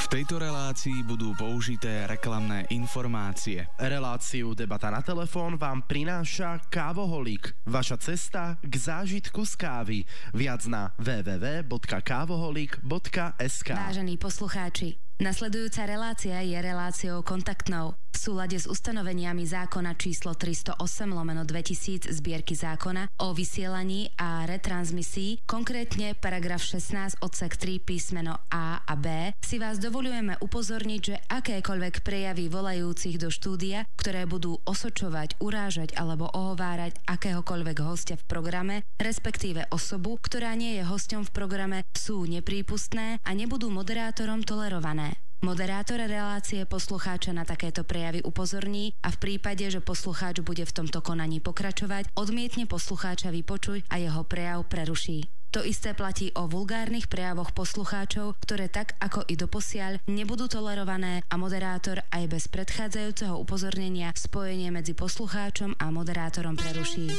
tejto relácii budú použité reklamné informácie. Reláciu Debata na telefón vám prináša Kávoholík. Vaša cesta k zážitku z kávy. Viac na www.kavoholík.sk. Vážení poslucháči, nasledujúca relácia je reláciou kontaktnou. V súlade s ustanoveniami zákona číslo 308/2000 zbierky zákona o vysielaní a retransmisii, konkrétne paragraf 16 odsek 3 písmeno A a B, si vás dovoľujeme upozorniť, že akékoľvek prejavy volajúcich do štúdia, ktoré budú osočovať, urážať alebo ohovárať akéhokoľvek hostia v programe, respektíve osobu, ktorá nie je hosťom v programe, sú neprípustné a nebudú moderátorom tolerované. Moderátor relácie poslucháča na takéto prejavy upozorní a v prípade, že poslucháč bude v tomto konaní pokračovať, odmietne poslucháča vypočuť a jeho prejav preruší. To isté platí o vulgárnych prejavoch poslucháčov, ktoré tak ako i doposiaľ nebudú tolerované a moderátor aj bez predchádzajúceho upozornenia spojenie medzi poslucháčom a moderátorom preruší.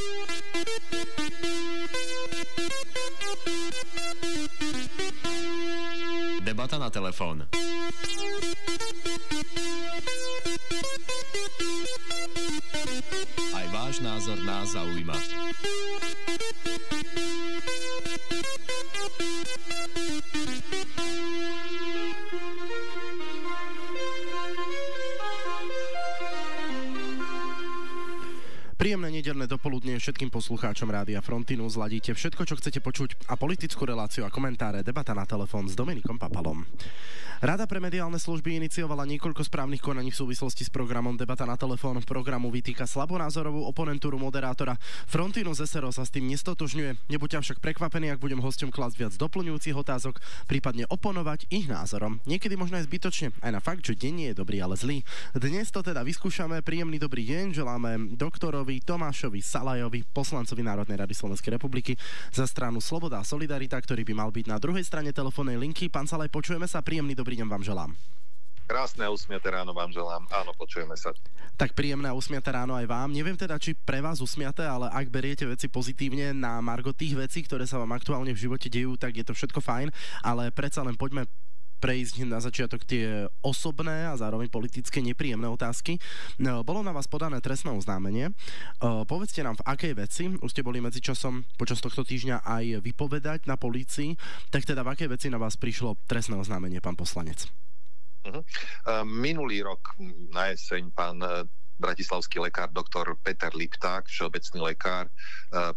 Debata na telefón. Aj váš názor nás zaujíma. Príjemné nedeľné dopoludnie všetkým poslucháčom Rádia Frontinus. Zladíte všetko, čo chcete počuť a politickú reláciu a komentáre Debata na telefón s Dominikom Papalom. Rada pre mediálne služby iniciovala niekoľko správnych konaní v súvislosti s programom Debata na telefón. Programu vytýka slabonázorovú oponentúru moderátora. Frontinus SRO sa s tým nestotožňuje. Nebuďte však prekvapení, ak budem hosťom klásť viac doplňujúcich otázok, prípadne oponovať ich názorom. Niekedy možno aj zbytočne, aj na fakt, že deň nie je dobrý, ale zlý. Dnes to teda vyskúšame. Príjemný dobrý deň želáme doktorovi Tomášovi Salajovi, poslancovi Národnej rady Slovenskej republiky za stranu Sloboda a Solidarita, ktorý by mal byť na druhej strane telefónnej linky. Pán Salaj, počujeme sa, príjemný dobrý deň vám želám. Krásne a usmiaté ráno vám želám. Áno, počujeme sa. Tak príjemné a usmiaté ráno aj vám. Neviem teda, či pre vás usmiaté, ale ak beriete veci pozitívne na margo tých vecí, ktoré sa vám aktuálne v živote dejú, tak je to všetko fajn, ale predsa len poďme prejsť na začiatok tie osobné a zároveň politické nepríjemné otázky. Bolo na vás podané trestné oznámenie. Povedzte nám, v akej veci, už ste boli medzičasom počas tohto týždňa aj vypovedať na polícii, tak teda v akej veci na vás prišlo trestné oznámenie, pán poslanec? Minulý rok na jeseň pán bratislavský lekár doktor Peter Lipták, všeobecný lekár,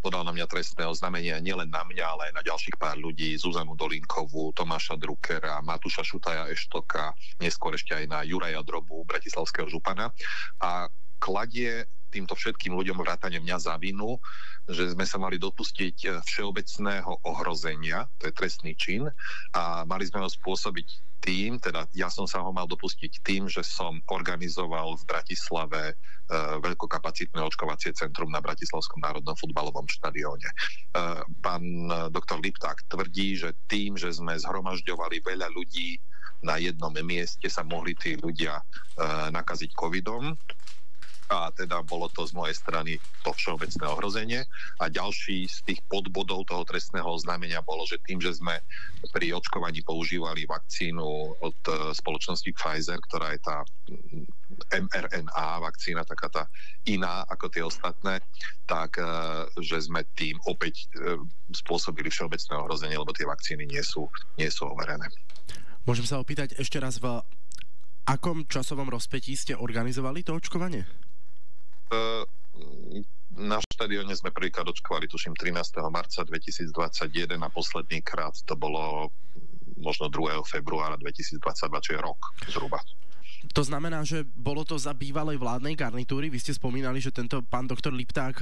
podal na mňa trestné oznámenie nielen na mňa, ale aj na ďalších pár ľudí, Zuzanu Dolinkovú, Tomáša Druckera, Matúša Šutaja Eštoka, neskôr ešte aj na Juraja Drobu, bratislavského župana. A kladie týmto všetkým ľuďom vrátane mňa za vinu, že sme sa mali dopustiť všeobecného ohrozenia, to je trestný čin, a mali sme ho spôsobiť tým, teda ja som sa ho mal dopustiť tým, že som organizoval v Bratislave veľkokapacitné očkovacie centrum na Bratislavskom národnom futbalovom štadióne. Pán doktor Lipták tvrdí, že tým, že sme zhromažďovali veľa ľudí na jednom mieste, sa mohli tí ľudia nakaziť covidom. A teda bolo to z mojej strany to všeobecné ohrozenie. A ďalší z tých podbodov toho trestného oznámenia bolo, že tým, že sme pri očkovaní používali vakcínu od spoločnosti Pfizer, ktorá je tá mRNA vakcína, taká tá iná ako tie ostatné, tak že sme tým opäť spôsobili všeobecné ohrozenie, lebo tie vakcíny nie sú overené. Môžem sa opýtať ešte raz, v akom časovom rozpätí ste organizovali to očkovanie? Na štadióne sme prvýkrát očkovali, tuším, 13. marca 2021 a posledný krát to bolo možno 2. februára 2022, čo je rok zhruba. To znamená, že bolo to za bývalej vládnej garnitúry. Vy ste spomínali, že tento pán doktor Lipták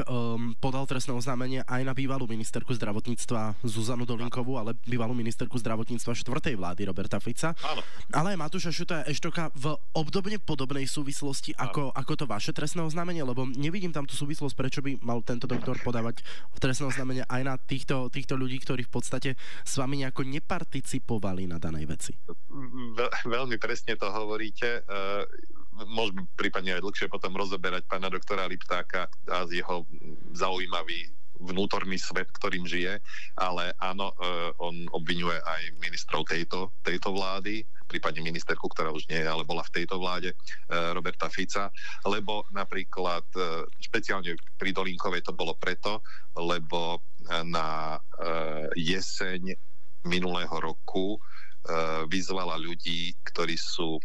podal trestné oznámenie aj na bývalú ministerku zdravotníctva Zuzanu Dolinkovú, ale bývalú ministerku zdravotníctva 4. vlády Roberta Fica. Áno. Ale aj Matúša Šutaja Eštoka v obdobne podobnej súvislosti ako to vaše trestné oznámenie, lebo nevidím tam tú súvislosť, prečo by mal tento doktor podávať trestné oznámenie aj na týchto ľudí, ktorí v podstate s vami nejako neparticipovali na danej veci. Veľmi presne to hovoríte. Môžeme prípadne aj dlhšie potom rozoberať pána doktora Liptáka a jeho zaujímavý vnútorný svet, ktorým žije, ale áno, on obviňuje aj ministrov tejto vlády, prípadne ministerku, ktorá už nie je, ale bola v tejto vláde, Roberta Fica, lebo napríklad špeciálne pri Dolínkovej to bolo preto, lebo na jeseň minulého roku vyzvala ľudí, ktorí sú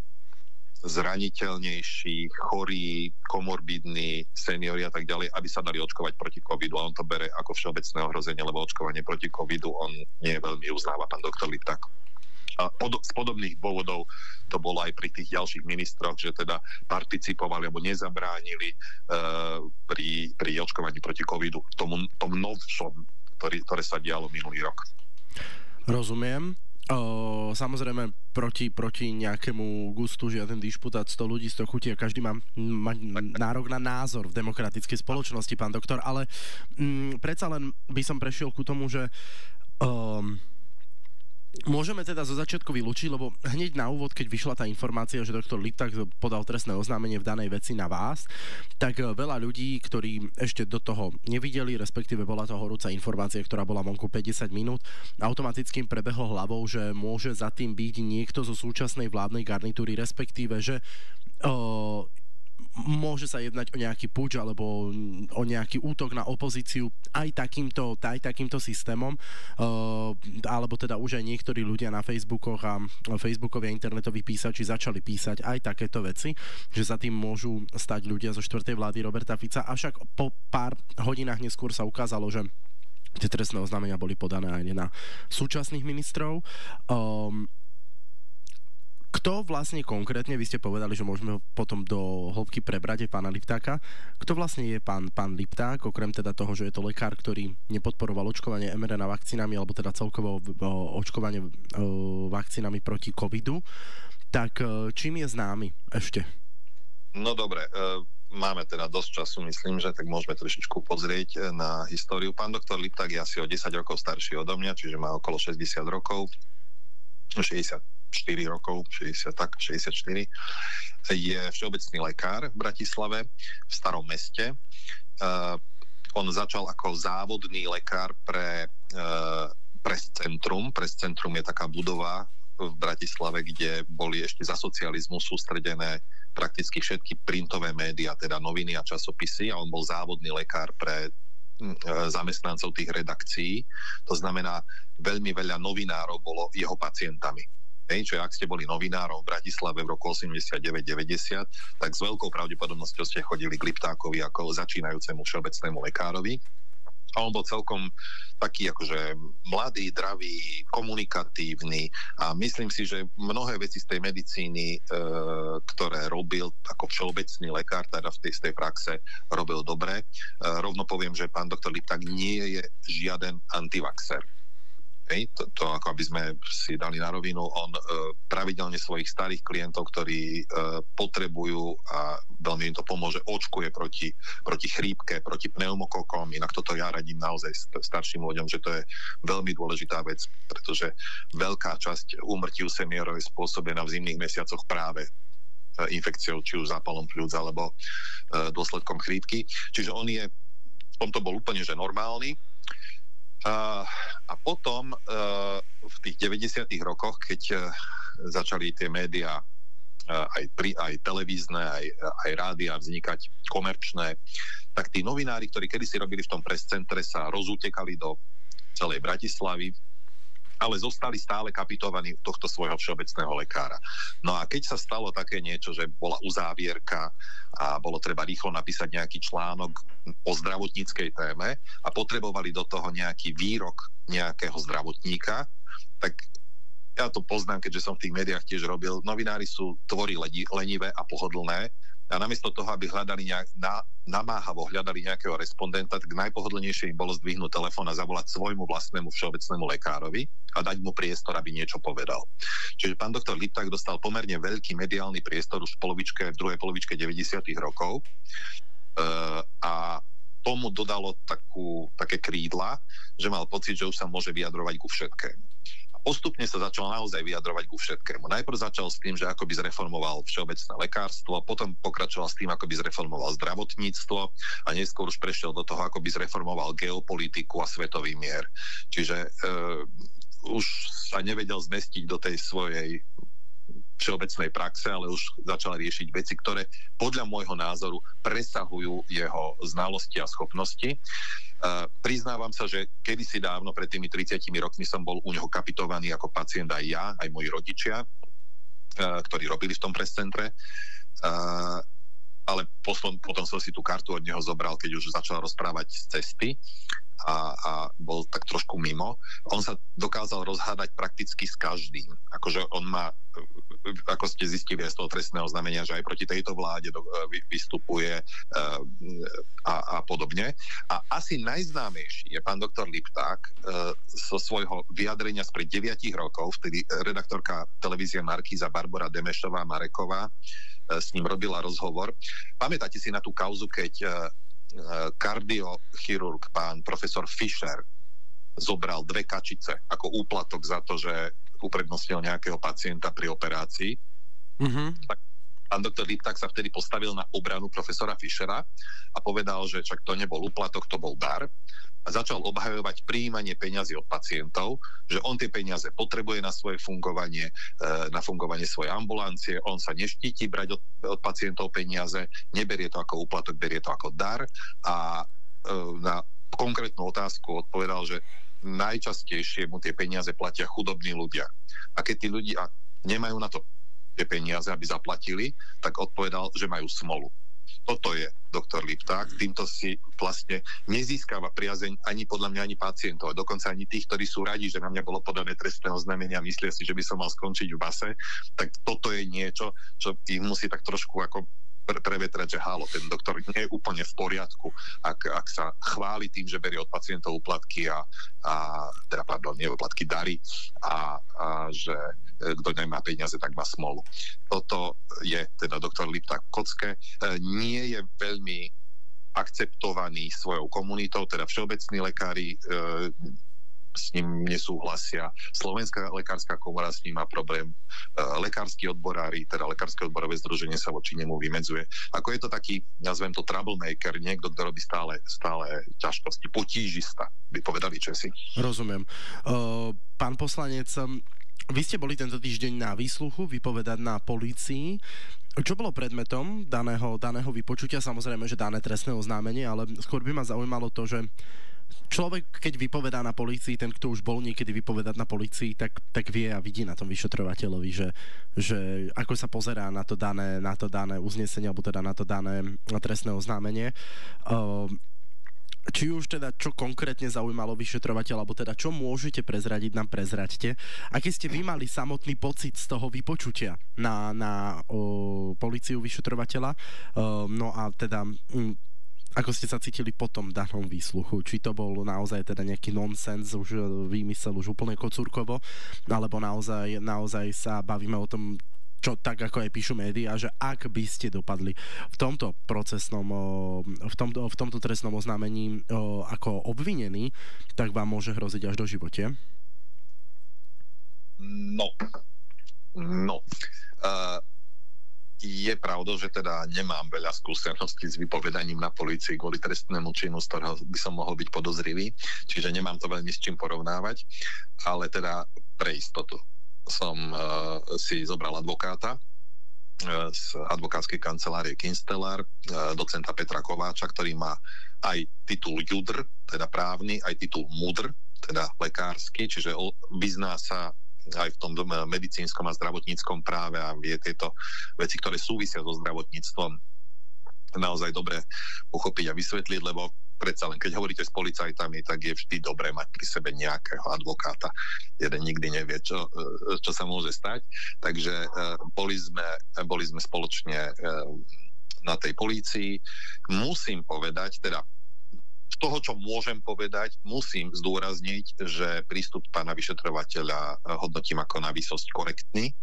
zraniteľnejší, chorí, komorbidní, seniori a tak ďalej, aby sa dali očkovať proti covidu. A on to bere ako všeobecné ohrozenie, lebo očkovanie proti covidu on nie veľmi uznáva, pán doktor Lipták. A z podobných dôvodov to bolo aj pri tých ďalších ministroch, že teda participovali alebo nezabránili pri očkovaní proti covidu, tomu novšom, ktoré sa dialo minulý rok. Rozumiem. Samozrejme proti nejakému gustu žiaden dišputát, 100 ľudí, 100 chutí a každý má nárok na názor v demokratickej spoločnosti, pán doktor, ale predsa len by som prešiel ku tomu, že môžeme teda zo začiatku vylúčiť, lebo hneď na úvod, keď vyšla tá informácia, že doktor Lipták podal trestné oznámenie v danej veci na vás, tak veľa ľudí, ktorí ešte do toho nevideli, respektíve bola to horúca informácia, ktorá bola vonku 50 minút, automaticky im prebehlo hlavou, že môže za tým byť niekto zo súčasnej vládnej garnitúry, respektíve, že môže sa jednať o nejaký puč alebo o nejaký útok na opozíciu aj takýmto systémom, alebo teda už aj niektorí ľudia na Facebookoch a Facebookovia internetoví písači začali písať aj takéto veci, že za tým môžu stať ľudia zo 4. vlády Roberta Fica, avšak po pár hodinách neskôr sa ukázalo, že tie trestné oznámenia boli podané aj na súčasných ministrov. Kto vlastne konkrétne, vy ste povedali, že môžeme potom do hĺbky prebrať aj pána Liptáka, kto vlastne je pán Lipták, okrem teda toho, že je to lekár, ktorý nepodporoval očkovanie mRNA vakcínami, alebo teda celkovo očkovanie vakcínami proti covidu, tak čím je známy ešte? No dobre, máme teda dosť času, myslím, že tak môžeme trošičku pozrieť na históriu. Pán doktor Lipták je asi o 10 rokov starší odo mňa, čiže má okolo 60 rokov, 64 rokov, 64. Je všeobecný lekár v Bratislave, v Starom Meste. On začal ako závodný lekár pre Presscentrum. Presscentrum je taká budova v Bratislave, kde boli ešte za socializmu sústredené prakticky všetky printové médiá, teda noviny a časopisy, a on bol závodný lekár pre zamestnancov tých redakcií. To znamená, veľmi veľa novinárov bolo jeho pacientami. Čiže ak ste boli novinárom v Bratislave v roku 89-90, tak s veľkou pravdepodobnosťou ste chodili k Liptákovi ako začínajúcemu všeobecnému lekárovi. A on bol celkom taký akože mladý, dravý, komunikatívny a myslím si, že mnohé veci z tej medicíny, ktoré robil ako všeobecný lekár, teda z tej praxe robil dobre. Rovno poviem, že pán doktor Lipták nie je žiaden antivaxer. To ako aby sme si dali na rovinu, on pravidelne svojich starých klientov, ktorí potrebujú a veľmi im to pomôže, očkuje proti chrípke, proti pneumokokom. Inak toto ja radím naozaj starším ľuďom, že to je veľmi dôležitá vec, pretože veľká časť úmrtí u seniorov je spôsobená v zimných mesiacoch práve infekciou, či už zápalom pľúc alebo dôsledkom chrípky. Čiže on je, v tomto bol úplne že normálny. A potom v tých 90. rokoch, keď začali tie médiá, aj televízne, aj rádia vznikať komerčné, tak tí novinári, ktorí kedysi robili v tom presscentre, sa rozútekali do celej Bratislavy, ale zostali stále kapitovaní tohto svojho všeobecného lekára. No a keď sa stalo také niečo, že bola uzávierka a bolo treba rýchlo napísať nejaký článok o zdravotníckej téme a potrebovali do toho nejaký výrok nejakého zdravotníka, tak ja to poznám, keďže som v tých médiách tiež robil. Novinári sú tvory lenivé a pohodlné a namiesto toho, aby namáhavo hľadali nejakého respondenta, tak najpohodlnejšie im bolo zdvihnúť telefón a zavolať svojmu vlastnému všeobecnému lekárovi a dať mu priestor, aby niečo povedal. Čiže pán doktor Lipták dostal pomerne veľký mediálny priestor už v druhej polovičke 90. rokov a tomu dodalo také krídla, že mal pocit, že už sa môže vyjadrovať ku všetkému. A postupne sa začal naozaj vyjadrovať ku všetkému. Najprv začal s tým, že ako by zreformoval všeobecné lekárstvo, potom pokračoval s tým, ako by zreformoval zdravotníctvo a neskôr už prešiel do toho, ako by zreformoval geopolitiku a svetový mier. Čiže už sa nevedel zmestiť do tej svojej všeobecnej praxe, ale už začal riešiť veci, ktoré podľa môjho názoru presahujú jeho znalosti a schopnosti. Priznávam sa, že kedysi dávno, pred tými 30 rokmi som bol u neho kapitovaný ako pacient aj ja, aj moji rodičia, ktorí robili v tom prescentre. Ale potom som si tú kartu od neho zobral, keď už začal rozprávať z cesty a bol tak trošku mimo. On sa dokázal rozhádať prakticky s každým. Akože on má, ako ste zistili z toho trestného znamenia, že aj proti tejto vláde vystupuje a podobne. A asi najznámejší je pán doktor Lipták zo svojho vyjadrenia spred 9 rokov, vtedy redaktorka televízie Markíza Barbora Demešová-Mareková s ním robila rozhovor. Pamätáte si na tú kauzu, keď kardiochirurg pán profesor Fischer zobral 2 kačice ako úplatok za to, že uprednostnil nejakého pacienta pri operácii. Tak pán doktor Lipták sa vtedy postavil na obranu profesora Fischera a povedal, že čak to nebol úplatok, to bol dar. A začal obhajovať prijímanie peňazí od pacientov, že on tie peniaze potrebuje na svoje fungovanie, na fungovanie svojej ambulancie, on sa neštíti brať od pacientov peniaze, neberie to ako úplatok, berie to ako dar a na konkrétnu otázku odpovedal, že najčastejšie mu tie peniaze platia chudobní ľudia. A keď tí ľudia nemajú na to tie peniaze, aby zaplatili, tak odpovedal, že majú smolu. Toto je doktor Lipták, týmto si vlastne nezískava priazeň ani podľa mňa ani pacientov, a dokonca ani tých, ktorí sú radi, že na mňa bolo podané trestného znamenia a myslia si, že by som mal skončiť v base, tak toto je niečo, čo ich musí tak trošku ako prevetrať, že hálo, ten doktor nie je úplne v poriadku, ak sa chváli tým, že berie od pacientov úplatky nie úplatky, dary a že kto nemá peniaze, tak má smolu. Toto je teda doktor Lipták v kocke. Nie je veľmi akceptovaný svojou komunitou, teda všeobecní lekári s ním nesúhlasia. Slovenská lekárska komora s ním má problém. Lekársky odborári, teda Lekárske odborové združenie sa voči nemu vymedzuje. Ako je to taký, nazvem to troublemaker, niekto, kto robí stále ťažkosti, potížista, by povedali Česi. Rozumiem. Pán poslanec, vy ste boli tento týždeň na výsluchu, vypovedať na polícii. Čo bolo predmetom daného vypočutia? Samozrejme, že dané trestné oznámenie, ale skôr by ma zaujímalo to, že človek, keď vypovedá na polícii, ten, kto už bol niekedy vypovedať na polícii, tak vie a vidí na tom vyšetrovateľovi, že ako sa pozerá na to dané uznesenie, alebo teda na to dané trestné oznámenie. Či už teda čo konkrétne zaujímalo vyšetrovateľa, alebo teda čo môžete prezradiť, nám prezraďte. Aký ste vy mali samotný pocit z toho vypočutia na políciu vyšetrovateľa? No a teda ako ste sa cítili po tom danom výsluchu? Či to bol naozaj teda nejaký nonsens, už výmysel, už úplne kocúrkovo, alebo naozaj sa bavíme o tom, čo tak ako aj píšu médiá, že ak by ste dopadli v tomto procesnom, v tomto trestnom oznámení ako obvinený, tak vám môže hroziť až do živote? Je pravda, že teda nemám veľa skúseností s vypovedaním na polícii kvôli trestnému činu, z ktorého by som mohol byť podozrivý, čiže nemám to veľmi s čím porovnávať, ale teda pre istotu som si zobral advokáta z advokátskej kancelárie Kinsteller, docenta Petra Kováča, ktorý má aj titul JUDr, teda právny, aj titul MUDr, teda lekársky, čiže vyzná sa aj v tom medicínskom a zdravotníckom práve a vie tieto veci, ktoré súvisia so zdravotníctvom, naozaj dobre pochopiť a vysvetliť, lebo predsa len, keď hovoríte s policajtami, tak je vždy dobré mať pri sebe nejakého advokáta. Jeden nikdy nevie, čo sa môže stať. Takže boli sme spoločne na tej polícii. Musím povedať, teda z toho, čo môžem povedať, musím zdôrazniť, že prístup pána vyšetrovateľa hodnotím ako na výsosť korektný.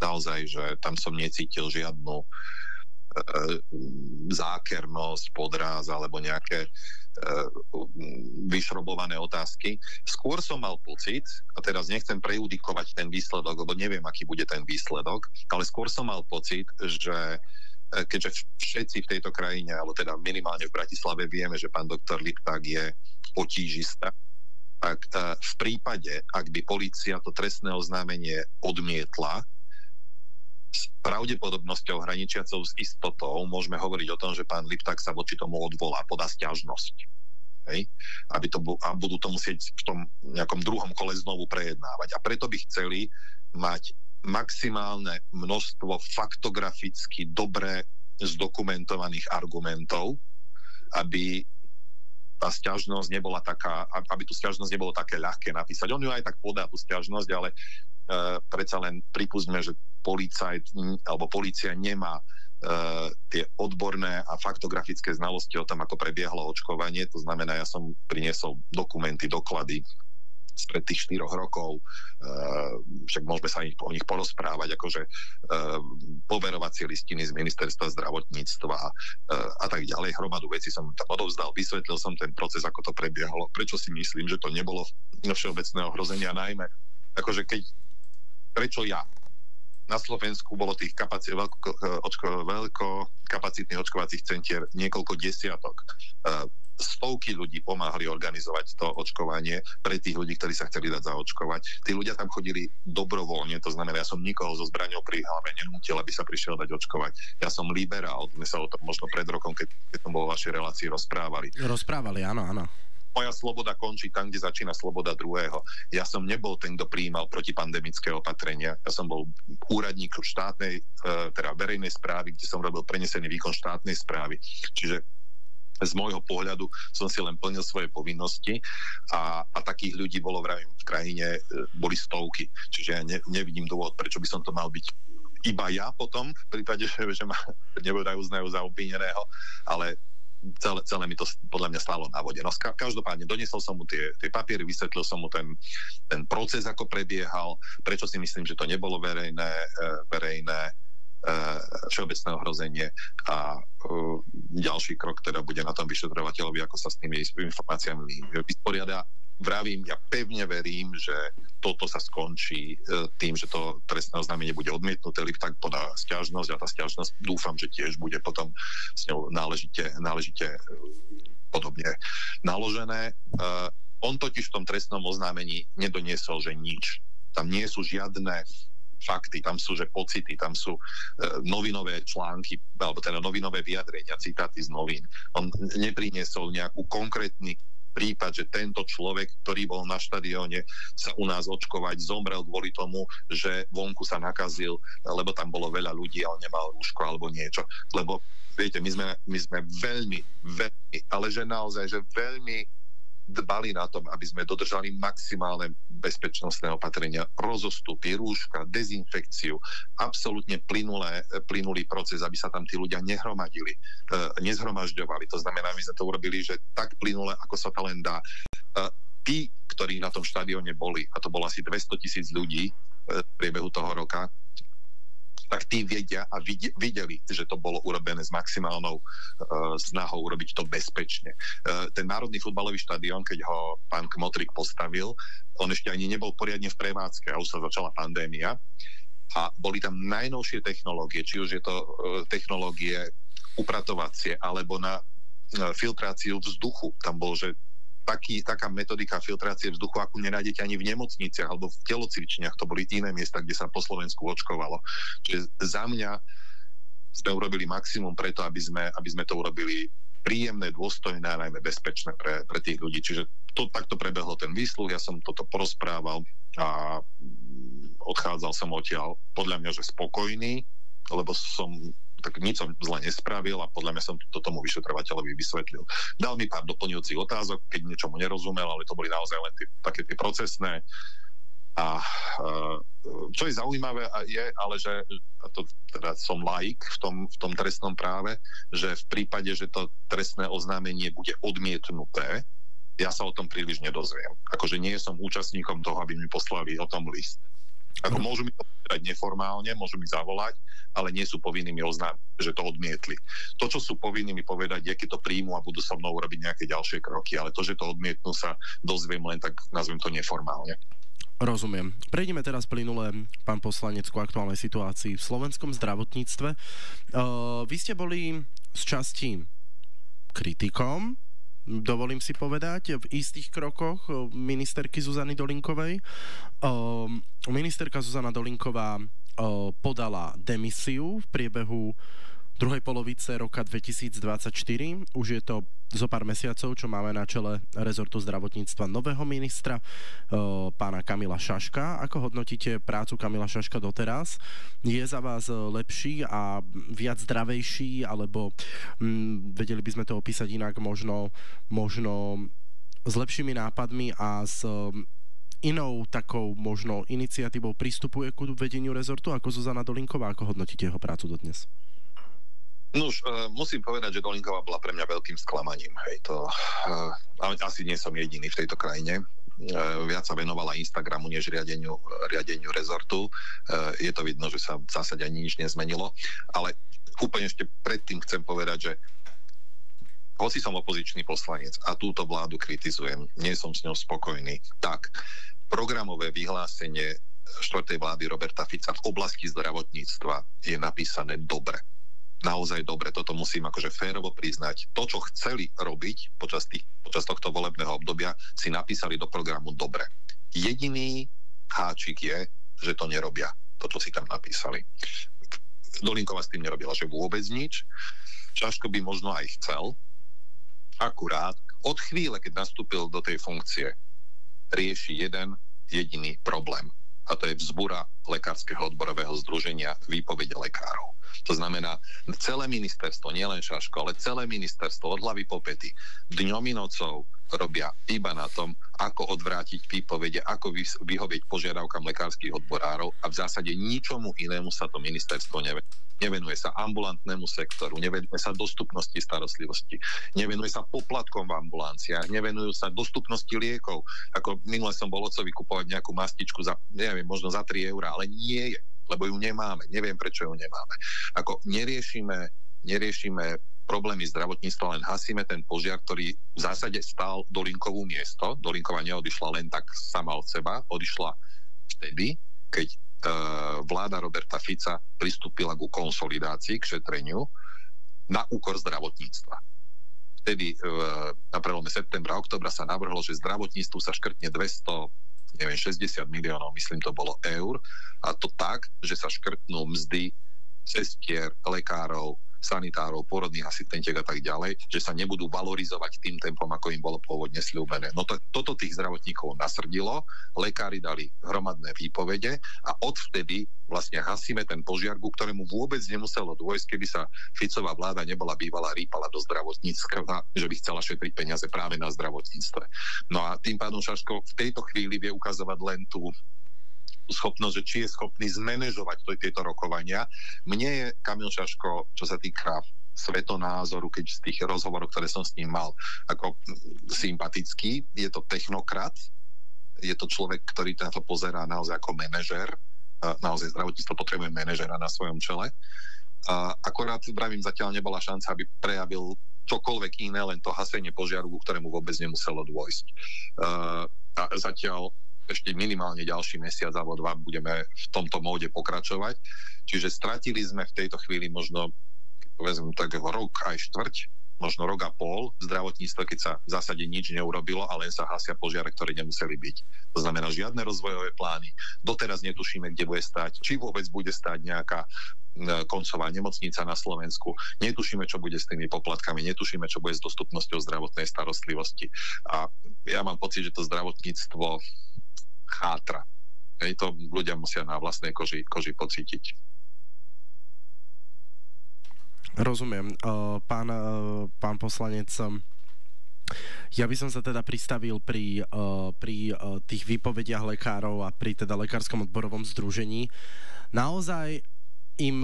Naozaj, že tam som necítil žiadnu zákernosť, podráz alebo nejaké vyšrobované otázky. Skôr som mal pocit, a teraz nechcem prejudikovať ten výsledok, lebo neviem, aký bude ten výsledok, ale skôr som mal pocit, že keďže všetci v tejto krajine, alebo teda minimálne v Bratislave vieme, že pán doktor Lipták je potížista, tak v prípade, ak by polícia to trestné oznámenie odmietla, s pravdepodobnosťou hraničiacou s istotou môžeme hovoriť o tom, že pán Lipták sa voči tomu odvolá, podá sťažnosť. Hej? A budú to musieť v tom nejakom druhom kole znovu prejednávať. A preto by chceli mať maximálne množstvo faktograficky dobre zdokumentovaných argumentov, aby tá sťažnosť nebola taká, aby tú sťažnosť nebolo také ľahké napísať. On ju aj tak podá, tú sťažnosť, ale predsa len pripustme, že policajt alebo polícia nemá tie odborné a faktografické znalosti o tom, ako prebiehlo očkovanie. To znamená, ja som priniesol dokumenty, doklady spred tých 4 rokov, však môžeme sa o nich porozprávať, akože poverovacie listiny z ministerstva zdravotníctva a tak ďalej. Hromadu vecí som tam odovzdal, vysvetlil som ten proces, ako to prebiehalo. Prečo si myslím, že to nebolo všeobecného hrozenia, najmä akože prečo ja? Na Slovensku bolo tých veľkokapacitných očkovacích centier niekoľko desiatok. Stovky ľudí pomáhali organizovať to očkovanie pre tých ľudí, ktorí sa chceli dať zaočkovať. Tí ľudia tam chodili dobrovoľne, to znamená, ja som nikoho so zbraňou pri hlave nenútil, aby sa prišiel dať očkovať. Ja som liberál, sme sa o tom možno pred rokom, keď som bol vo vašej relácii, rozprávali. Rozprávali, áno, áno. Moja sloboda končí tam, kde začína sloboda druhého. Ja som nebol ten, kto prijímal protipandemické opatrenia. Ja som bol úradník štátnej, teda verejnej správy, kde som robil prenesený výkon štátnej správy. Čiže z môjho pohľadu som si len plnil svoje povinnosti a takých ľudí bolo v krajine, boli stovky. Čiže ja nevidím dôvod, prečo by som to mal byť iba ja potom, v prípade, že ma uznajú za obvineného, ale celé mi to podľa mňa stálo na vode. No každopádne doniesol som mu tie papiery, vysvetlil som mu ten proces, ako prebiehal, prečo si myslím, že to nebolo verejné všeobecné ohrozenie a ďalší krok teda bude na tom vyšetrovateľovi, ako sa s tými informáciami vysporiada. Vravím, ja pevne verím, že toto sa skončí tým, že to trestné oznámenie bude odmietnuté, Lipták podá sťažnosť a tá sťažnosť dúfam, že tiež bude potom s ňou náležite podobne naložené. On totiž v tom trestnom oznámení nedoniesol, že nič. Tam nie sú žiadne fakty, tam sú, že pocity, tam sú novinové články, alebo teda novinové vyjadrenia, citáty z novín. On nepriniesol nejakú konkrétny prípad, že tento človek, ktorý bol na štadióne sa u nás očkovať, zomrel kvôli tomu, že vonku sa nakazil, lebo tam bolo veľa ľudí, ale nemal rúško alebo niečo. Lebo, viete, my sme veľmi, ale že naozaj, že veľmi dbali na tom, aby sme dodržali maximálne bezpečnostné opatrenia, rozostupy, rúška, dezinfekciu, absolútne plynulý proces, aby sa tam tí ľudia nezhromažďovali. To znamená, my sme to urobili, že tak plynule, ako sa to len dá. Tí, ktorí na tom štadióne boli, a to bolo asi 200,000 ľudí v priebehu toho roka, tak tí vedia a videli, že to bolo urobené s maximálnou snahou urobiť to bezpečne. Ten národný futbalový štadión, keď ho pán Kmotrík postavil, on ešte ani nebol poriadne v prevádzke a už sa začala pandémia a boli tam najnovšie technológie, či už je to technológie upratovacie alebo na filtráciu vzduchu. Tam bol, že taká metodika filtrácie vzduchu, akú nenájdete ani v nemocniciach alebo v telocvičniach. To boli iné miesta, kde sa po Slovensku očkovalo. Čiže za mňa sme urobili maximum preto, aby sme to urobili príjemné, dôstojné a najmä bezpečné pre tých ľudí. Čiže takto prebehol ten výsluh, ja som toto porozprával a odchádzal som odtiaľ podľa mňa, že spokojný, lebo tak nič som zle nespravil a podľa mňa som to tomu vyšetrovateľovi vysvetlil. Dal mi pár doplňujúcich otázok, keď niečomu nerozumel, ale to boli naozaj len také tie procesné. A čo je zaujímavé je, ale že to teda som laik v tom trestnom práve, že v prípade, že to trestné oznámenie bude odmietnuté, ja sa o tom príliš nedozviem. Akože nie som účastníkom toho, aby mi poslali o tom list. Ako môžu mi to povedať neformálne, môžu mi zavolať, ale nie sú povinní mi oznámiť, že to odmietli. To, čo sú povinní mi povedať, je, keď to príjmu a budú so mnou robiť nejaké ďalšie kroky, ale to, že to odmietnú, sa dozviem len tak, nazvem to neformálne. Rozumiem. Prejdeme teraz plynule, pán poslanec, ku aktuálnej situácii v slovenskom zdravotníctve. Vy ste boli z časti kritikom, dovolím si povedať, v istých krokoch ministerky Zuzany Dolinkovej. Ministerka Zuzana Dolinková podala demisiu v priebehu druhej polovice roka 2024. Už je to zo pár mesiacov, čo máme na čele rezortu zdravotníctva nového ministra, pána Kamila Šaška. Ako hodnotíte prácu Kamila Šaška doteraz? Je za vás lepší a viac zdravejší, alebo vedeli by sme to opísať inak, možno s lepšími nápadmi a s inou takou možno iniciatívou pristupuje ku vedeniu rezortu ako Zuzana Dolinková? Ako hodnotíte jeho prácu dodnes? No už musím povedať, že Dolinková bola pre mňa veľkým sklamaním. Hej, to asi nie som jediný v tejto krajine. Viac sa venovala Instagramu, než riadeniu rezortu. Je to vidno, že sa v zásade ani nič nezmenilo. Ale úplne ešte predtým chcem povedať, že hoci som opozičný poslanec a túto vládu kritizujem, nie som s ňou spokojný, tak programové vyhlásenie 4. vlády Roberta Fica v oblasti zdravotníctva je napísané dobre. Naozaj dobre, toto musím akože férovo priznať. To, čo chceli robiť počas tohto volebného obdobia, si napísali do programu dobre. Jediný háčik je, že to nerobia, to, čo si tam napísali. Dolinková s tým nerobila, že vôbec nič. Šaško by možno aj chcel. Akurát od chvíle, keď nastúpil do tej funkcie, rieši jeden jediný problém. A to je vzbúra Lekárskeho odborového združenia výpovede lekárov. To znamená, celé ministerstvo, nielen Šaško, ale celé ministerstvo od hlavy po pety dňom i nocou robia iba na tom, ako odvrátiť výpovede, ako vyhovieť požiadavkám lekárskych odborárov a v zásade ničomu inému sa to ministerstvo nevenuje sa ambulantnému sektoru, nevenuje sa dostupnosti starostlivosti, nevenuje sa poplatkom v ambulanciách, nevenujú sa dostupnosti liekov. Ako minule som bol otcovi kupovať nejakú mastičku za, neviem, možno za 3 €, ale nie je, lebo ju nemáme. Neviem, prečo ju nemáme. Ako neriešime problémy zdravotníctva, len hasíme ten požiar, ktorý v zásade stál Dolinkovú miesto. Dolinková neodišla len tak sama od seba, odišla vtedy, keď vláda Roberta Fica pristúpila ku konsolidácii, k šetreniu na úkor zdravotníctva. Vtedy na prelome septembra a októbra sa navrhlo, že zdravotníctvu sa škrtne 60 miliónov, myslím, to bolo eur, a to tak, že sa škrtnú mzdy sestier, lekárov, sanitárov, porodných asistentiek a tak ďalej, že sa nebudú valorizovať tým tempom, ako im bolo pôvodne sľúbené. No toto tých zdravotníkov nasrdilo, lekári dali hromadné výpovede a odvtedy vlastne hasíme ten požiar, ku ktorému vôbec nemuselo dôjsť, keby sa Ficová vláda nebola bývala rýpala do zdravotníctva, že by chcela šetriť peniaze práve na zdravotníctve. No a tým pádom Šaško v tejto chvíli vie ukazovať len tú schopnosť, že či je schopný zmanéžovať tieto rokovania. Mne je Kamil Šaško, čo sa týka svetonázoru, keď z tých rozhovorov, ktoré som s ním mal, ako sympatický. Je to technokrat, je to človek, ktorý na to pozerá naozaj ako manažér. Naozaj zdravotníctvo potrebuje manažéra na svojom čele. Akorát, vravím, zatiaľ nebola šanca, aby prejavil čokoľvek iné, len to hasenie požiaru, ku ktorému vôbec nemuselo dôjsť. A zatiaľ ešte minimálne ďalší mesiac alebo 2 budeme v tomto móde pokračovať. Čiže stratili sme v tejto chvíli možno, keď povedzme tak, rok aj štvrť, možno rok a pol v zdravotníctve, keď sa v zásade nič neurobilo a len sa hasia požiare, ktoré nemuseli byť. To znamená žiadne rozvojové plány. Doteraz netušíme, kde bude stáť, či vôbec bude stáť nejaká koncová nemocnica na Slovensku. Netušíme, čo bude s tými poplatkami, netušíme, čo bude s dostupnosťou zdravotnej starostlivosti. A ja mám pocit, že to zdravotníctvo chátra. To ľudia musia na vlastnej koži pocítiť. Rozumiem. Pán poslanec, ja by som sa teda pristavil pri tých výpovediach lekárov a pri teda Lekárskom odborovom združení. Naozaj im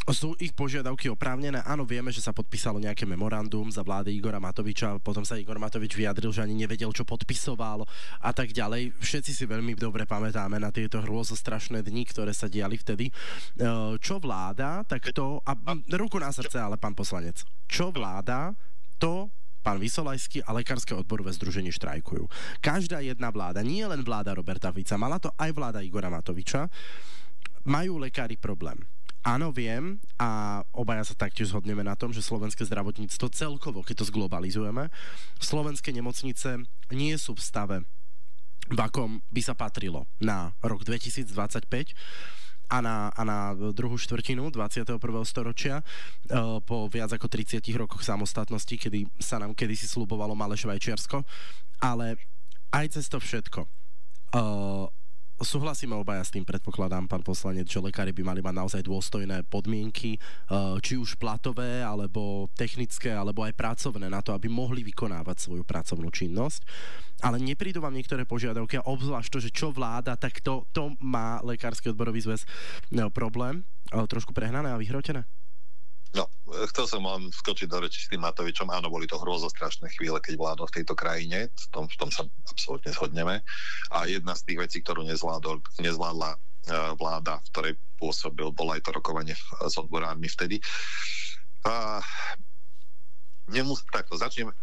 Sú ich požiadavky oprávnené? Áno, vieme, že sa podpísalo nejaké memorandum za vlády Igora Matoviča, potom sa Igor Matovič vyjadril, že ani nevedel, čo podpisoval a tak ďalej. Všetci si veľmi dobre pamätáme na tieto hrôzostrašné dni, ktoré sa diali vtedy. Čo vláda, tak to... A ruku na srdce, ale pán poslanec. Čo vláda, to pán Vysolajský a Lekárske odborové združenie štrajkujú. Každá jedna vláda, nie len vláda Roberta Fica, mala to aj vláda Igora Matoviča, majú lekári problém. Áno, viem a obaja sa taktiež zhodneme na tom, že slovenské zdravotníctvo celkovo, keď to zglobalizujeme, slovenské nemocnice nie sú v stave, v akom by sa patrilo na rok 2025 a na druhú štvrtinu 21. storočia po viac ako 30 rokoch samostatnosti, kedy sa nám kedysi sľubovalo malé Švajčiarsko, ale aj cez to všetko súhlasíme obaja s tým, predpokladám, pán poslanec, že lekári by mali mať naozaj dôstojné podmienky, či už platové, alebo technické, alebo aj pracovné na to, aby mohli vykonávať svoju pracovnú činnosť. Ale neprídu vám niektoré požiadavky, a obzvlášť to, že čo vláda, tak to má Lekársky odborový zväz problém. Trošku prehnané a vyhrotené? No, chcel som vám skočiť do reči s tým Matovičom. Áno, boli to hrôzostrašné chvíle, keď vládol v tejto krajine. V tom sa absolútne zhodneme. A jedna z tých vecí, ktorú nezvládla vláda, v ktorej pôsobil, bolo aj to rokovanie s odborármi vtedy.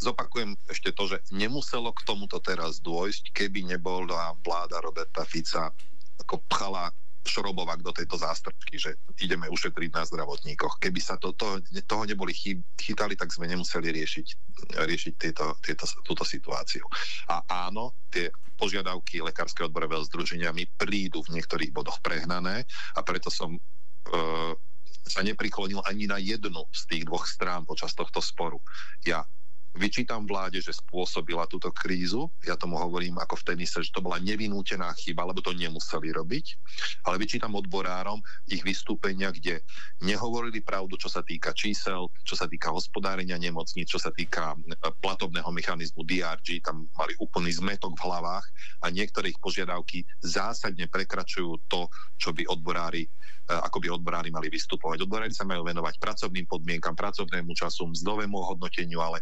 Zopakujem ešte to, že nemuselo k tomuto teraz dôjsť, keby nebola vláda Roberta Fica ako pchala šrobovák do tejto zástrčky, že ideme ušetriť na zdravotníkoch. Keby sa toho neboli chytali, tak sme nemuseli riešiť túto situáciu. A áno, tie požiadavky Lekárskeho odborového združenia mi prídu v niektorých bodoch prehnané a preto som sa nepriklonil ani na jednu z tých dvoch strán počas tohto sporu. Ja vyčítam vláde, že spôsobila túto krízu. Ja tomu hovorím ako v tenise, že to bola nevinútená chyba, lebo to nemuseli robiť. Ale vyčítam odborárom ich vystúpenia, kde nehovorili pravdu, čo sa týka čísel, čo sa týka hospodárenia nemocníc, čo sa týka platobného mechanizmu DRG. Tam mali úplný zmetok v hlavách a niektoré ich požiadavky zásadne prekračujú to, čo by ako by odborári mali vystupovať. Odborári sa majú venovať pracovným podmienkam, pracovnému času, mzdovému hodnoteniu, ale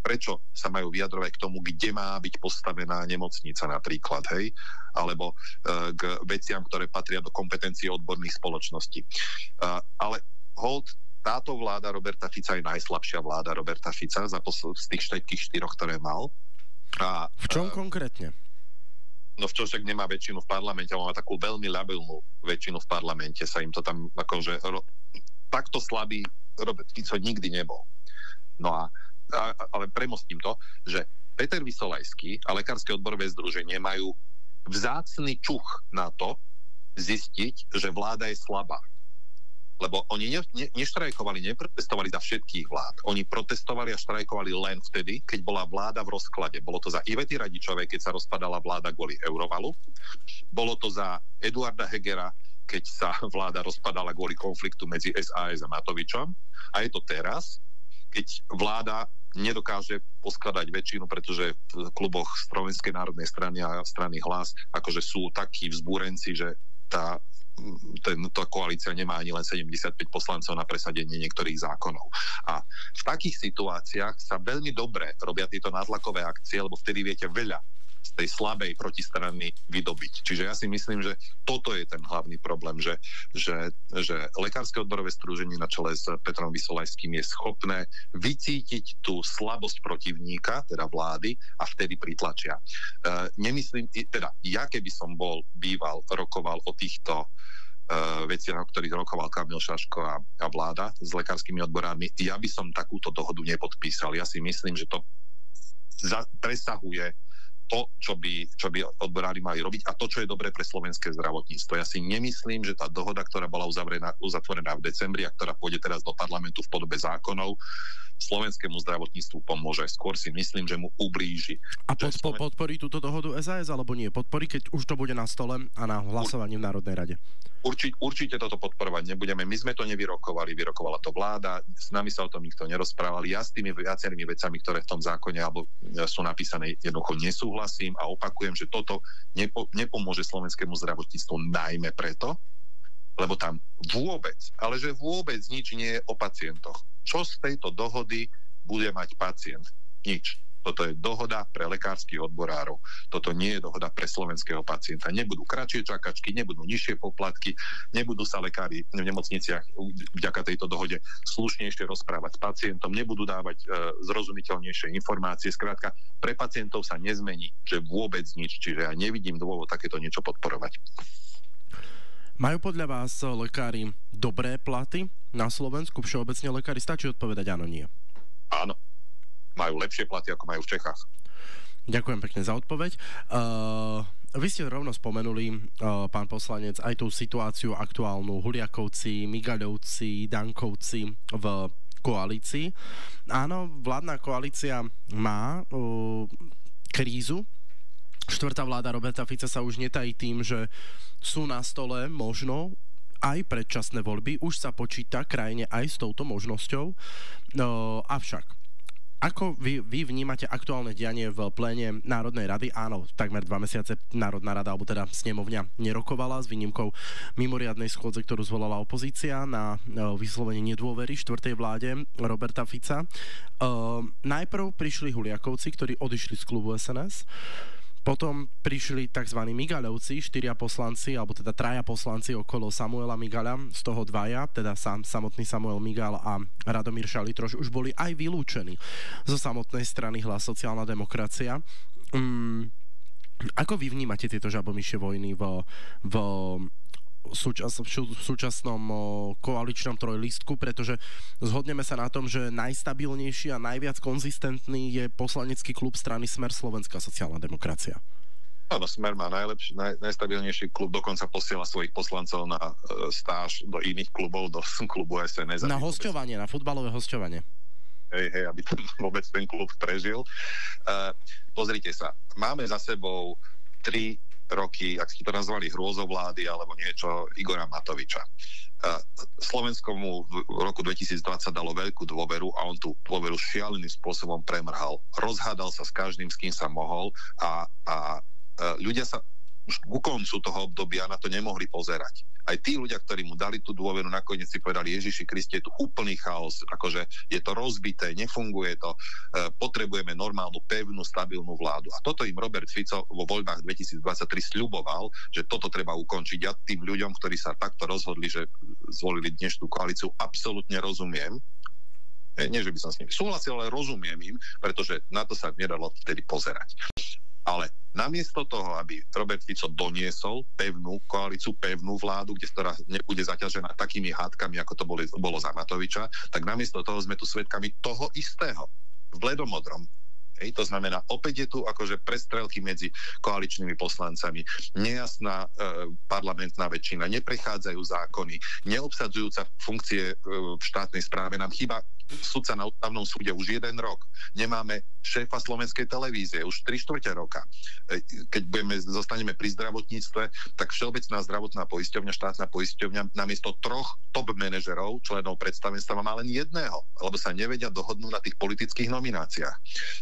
prečo sa majú vyjadrovať k tomu, kde má byť postavená nemocnica napríklad, hej? Alebo k veciam, ktoré patria do kompetencie odborných spoločností. Ale hold, táto vláda Roberta Fica je najslabšia vláda Roberta Fica z tých všetkých 4, ktoré mal. V čom konkrétne? No v čo však nemá väčšinu v parlamente, má takú veľmi labilnú väčšinu v parlamente, sa im to tam akože takto slabý Robert Fico nikdy nebol. No ale premostím to, že Peter Vysolajský a Lekárske odborové združenie majú vzácny čuch na to zistiť, že vláda je slabá. Lebo oni neštrajkovali, neprotestovali za všetkých vlád. Oni protestovali a štrajkovali len vtedy, keď bola vláda v rozklade. Bolo to za Ivety Radičovej, keď sa rozpadala vláda kvôli Eurovalu. Bolo to za Eduarda Hegera, keď sa vláda rozpadala kvôli konfliktu medzi SAS a Matovičom. A je to teraz, keď vláda nedokáže poskladať väčšinu, pretože v kluboch Slovenskej národnej strany a strany Hlas akože sú takí vzbúrenci, že tá koalícia nemá ani len 75 poslancov na presadenie niektorých zákonov. A v takých situáciách sa veľmi dobre robia tieto nátlakové akcie, lebo vtedy viete veľa z tej slabej protistrany vydobiť. Čiže ja si myslím, že toto je ten hlavný problém, že Lekárske odborové združenie na čele s Petrom Vysolajským je schopné vycítiť tú slabosť protivníka, teda vlády, a vtedy pritlačia. Nemyslím, teda ja keby som rokoval o týchto veciach, o ktorých rokoval Kamil Šaško a vláda s lekárskymi odborármi, ja by som takúto dohodu nepodpísal. Ja si myslím, že to presahuje to, čo by odborári mali robiť a to, čo je dobré pre slovenské zdravotníctvo. Ja si nemyslím, že tá dohoda, ktorá bola uzatvorená v decembri a ktorá pôjde teraz do parlamentu v podobe zákonov, slovenskému zdravotníctvu pomôže. Skôr si myslím, že mu ublíži. A podporí túto dohodu SAS alebo nie? Podporí, keď už to bude na stole a na hlasovaní v Národnej rade? Určite toto podporovať nebudeme. My sme to nevyrokovali, vyrokovala to vláda, s nami sa o tom nikto nerozprával. Ja s tými viacerými vecami, ktoré v tom zákone alebo sú napísané, jednoducho nesúhlasím a opakujem, že toto nepomôže slovenskému zdravotníctvu najmä preto, Lebo tam vôbec, ale že vôbec nič nie je o pacientoch. Čo z tejto dohody bude mať pacient? Nič. Toto je dohoda pre lekárskych odborárov. Toto nie je dohoda pre slovenského pacienta. Nebudú kratšie čakačky, nebudú nižšie poplatky, nebudú sa lekári v nemocniciach vďaka tejto dohode slušnejšie rozprávať s pacientom, nebudú dávať zrozumiteľnejšie informácie. Skrátka, pre pacientov sa nezmení, že vôbec nič. Čiže ja nevidím dôvod takéto niečo podporovať. Majú podľa vás lekári dobré platy na Slovensku? Všeobecne lekári, stačí odpovedať áno, nie? Áno. Majú lepšie platy, ako majú v Čechách. Ďakujem pekne za odpoveď. Vy ste rovno spomenuli, pán poslanec, aj tú situáciu aktuálnu Huliakovci, Migaľovci, Dankovci v koalícii. Áno, vládna koalícia má krízu. Štvrtá vláda Roberta Fica sa už netají tým, že sú na stole možno aj predčasné voľby. Už sa počíta krajine aj s touto možnosťou. Avšak ako vy vnímate aktuálne dianie v pléne Národnej rady? Áno, takmer 2 mesiace Národná rada, alebo teda snemovňa nerokovala s výnimkou mimoriadnej schôdze, ktorú zvolala opozícia na vyslovenie nedôvery štvrtej vláde Roberta Fica. Najprv prišli Huliakovci, ktorí odišli z klubu SNS. Potom prišli tzv. Migaľovci, 4 poslanci, alebo teda 3 poslanci okolo Samuela Migaľa, z toho 2, teda samotný Samuel Migaľ a Radomír Šalitroš už boli aj vylúčení zo samotnej strany Hlas sociálna demokracia. Ako vy vnímate tieto žabomyšie vojny v súčasnom koaličnom trojlistku, pretože zhodneme sa na tom, že najstabilnejší a najviac konzistentný je poslanecký klub strany Smer Slovenská sociálna demokracia. Áno, Smer má najstabilnejší klub, dokonca posiela svojich poslancov na stáž do iných klubov, do klubu SNS. Na hosťovanie, na futbalové hosťovanie. Hej, aby vôbec ten klub prežil. Pozrite sa, máme za sebou 3 roky, ak ste to nazvali hrôzovlády alebo niečo, Igora Matoviča. Slovensko mu v roku 2020 dalo veľkú dôveru a on tú dôveru šialeným spôsobom premrhal. Rozhádal sa s každým, s kým sa mohol a ľudia sa už ku koncu toho obdobia na to nemohli pozerať. Aj tí ľudia, ktorí mu dali tú dôveru, nakoniec si povedali: Ježiši Kriste, je tu úplný chaos, akože je to rozbité, nefunguje to, potrebujeme normálnu, pevnú, stabilnú vládu. A toto im Robert Fico vo voľbách 2023 sľuboval, že toto treba ukončiť. Ja tým ľuďom, ktorí sa takto rozhodli, že zvolili dnešnú koalíciu, absolútne rozumiem. Nie, že by som s nimi súhlasil, ale rozumiem im, pretože na to sa nedalo vtedy pozerať. Ale namiesto toho, aby Robert Fico doniesol pevnú koalíciu, pevnú vládu, ktorá nebude zaťažená takými hádkami, ako to bolo za Matoviča, tak namiesto toho sme tu svedkami toho istého v bledomodrom. To znamená, opäť je tu akože prestrelky medzi koaličnými poslancami, nejasná parlamentná väčšina, neprechádzajú zákony, neobsadzujúca funkcie v štátnej správe. Nám chýba sudca na ústavnom súde už 1 rok. Nemáme šéfa slovenskej televízie už 3/4 roka. Keď zostaneme pri zdravotníctve, tak Všeobecná zdravotná poisťovňa, štátna poisťovňa namiesto 3 top manažerov, členov predstavenstva, má len 1, lebo sa nevedia dohodnúť na tých politických nomináciách.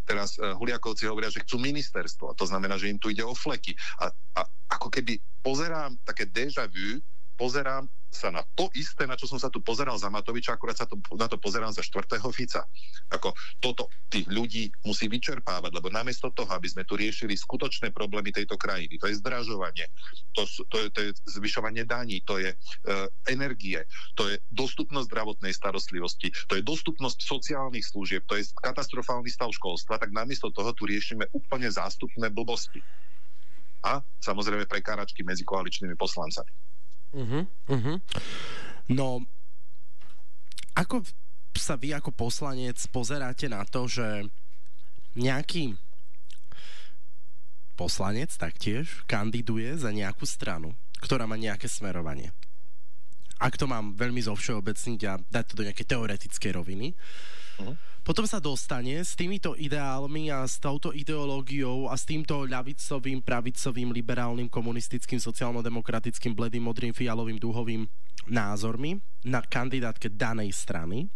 Teraz Huliakovci hovoria, že chcú ministerstvo. To znamená, že im tu ide o fleky. A ako keby pozerám také déjà vu, pozerám sa na to isté, na čo som sa tu pozeral za Matoviča, akurát sa na to pozerám za 4. Fica. Ako toto tých ľudí musí vyčerpávať, lebo namiesto toho, aby sme tu riešili skutočné problémy tejto krajiny, to je zdražovanie, to je zvyšovanie daní, to je energie, to je dostupnosť zdravotnej starostlivosti, to je dostupnosť sociálnych služieb, to je katastrofálny stav školstva, tak namiesto toho tu riešime úplne zástupné blbosti. A samozrejme prekáračky medzi koaličnými poslancami. No, ako sa vy ako poslanec pozeráte na to, že nejaký poslanec taktiež kandiduje za nejakú stranu, ktorá má nejaké smerovanie? Ak to mám veľmi zovšeobecniť a dať to do nejakej teoretickej roviny, potom sa dostane s týmito ideálmi a s touto ideológiou a s týmto ľavicovým, pravicovým, liberálnym, komunistickým, sociálno-demokratickým, bledým, modrým, fialovým, dúhovým názormi na kandidátke danej strany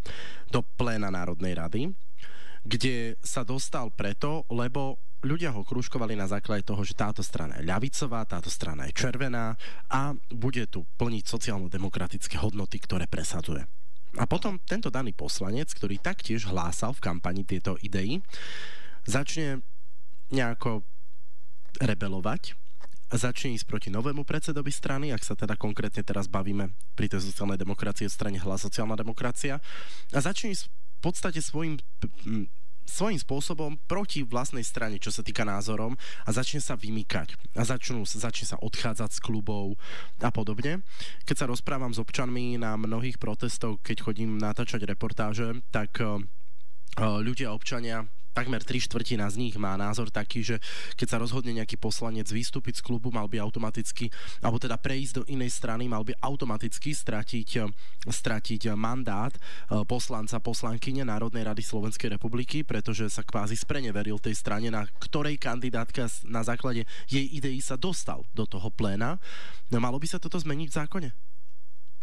do pléna Národnej rady, kde sa dostal preto, lebo ľudia ho kružkovali na základe toho, že táto strana je ľavicová, táto strana je červená a bude tu plniť sociálno-demokratické hodnoty, ktoré presadzuje. A potom tento daný poslanec, ktorý taktiež hlásal v kampani tieto idei, začne nejako rebelovať, začne ísť proti novému predsedovi strany, ak sa teda konkrétne teraz bavíme pri tej sociálnej demokracii v strane Hlas sociálna demokracia, a začne ísť v podstate svojím spôsobom proti vlastnej strane, čo sa týka názorom, a začne sa vymykať a začne sa odchádzať z klubov a podobne. Keď sa rozprávam s občanmi na mnohých protestoch, keď chodím natáčať reportáže, tak ľudia, občania, takmer 3/4 z nich má názor taký, že keď sa rozhodne nejaký poslanec vystúpiť z klubu, mal by automaticky, alebo teda prejsť do inej strany, mal by automaticky stratiť mandát poslanca, poslankyne Národnej rady Slovenskej republiky, pretože sa kvázi spreneveril tej strane, na ktorej kandidátka na základe jej ideí sa dostal do toho pléna. No, malo by sa toto zmeniť v zákone?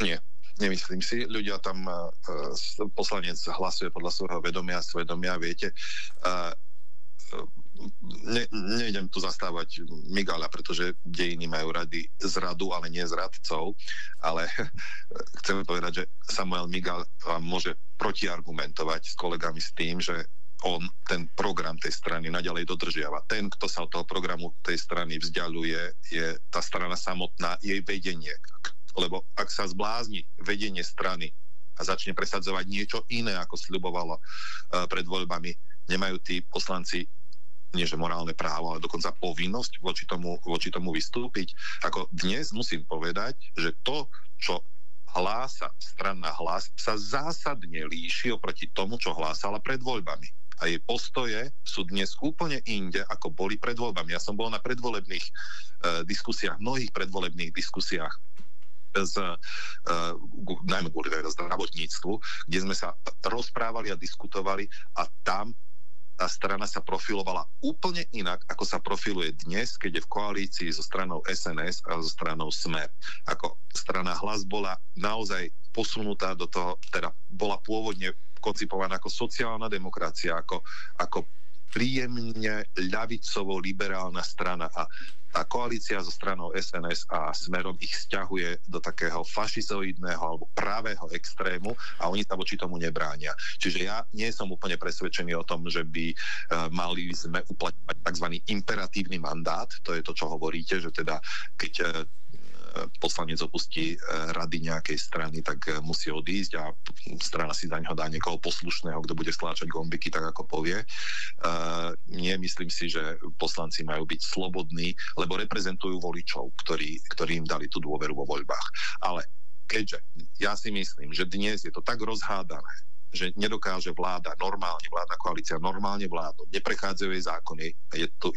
Nie. Nemyslím si. Ľudia tam, poslanec hlasuje podľa svojho vedomia, svedomia, viete. Nejdem tu zastávať Migala, pretože dejiny majú rady zradu, ale nie zradcov. Ale chcem povedať, že Samuel Migal vám môže protiargumentovať s kolegami s tým, že on ten program tej strany naďalej dodržiava. Ten, kto sa od toho programu tej strany vzdialuje, je tá strana samotná, jej vedenie. Lebo ak sa zblázni vedenie strany a začne presadzovať niečo iné, ako sľubovalo pred voľbami, nemajú tí poslanci nie že morálne právo, ale dokonca povinnosť voči tomu vystúpiť. Ako dnes musím povedať, že to, čo hlása strana Hlas, sa zásadne líši oproti tomu, čo hlásala pred voľbami. A jej postoje sú dnes úplne inde, ako boli pred voľbami. Ja som bol na predvolebných diskusiách, mnohých predvolebných diskusiách najmä kvôli zdravotníctvu, kde sme sa rozprávali a diskutovali, a tam tá strana sa profilovala úplne inak, ako sa profiluje dnes, keď je v koalícii so stranou SNS a so stranou Smer. Ako strana Hlas bola naozaj posunutá do toho, teda bola pôvodne koncipovaná ako sociálna demokracia, ako príjemne ľavicovo-liberálna strana, a tá koalícia so stranou SNS a Smerom ich sťahuje do takého fašizoidného alebo pravého extrému a oni sa voči tomu nebránia. Čiže ja nie som úplne presvedčený o tom, že by mali sme uplatňovať tzv. Imperatívny mandát. To je to, čo hovoríte, že teda keď poslanec opustí rady nejakej strany, tak musí odísť a strana si zaňho dá niekoho poslušného, kto bude stláčať gombiky, tak ako povie. Nie, myslím si, že poslanci majú byť slobodní, lebo reprezentujú voličov, ktorí im dali tú dôveru vo voľbách. Ale keďže ja si myslím, že dnes je to tak rozhádané, že nedokáže vládna koalícia normálne vládnuť, neprechádzajú jej zákony,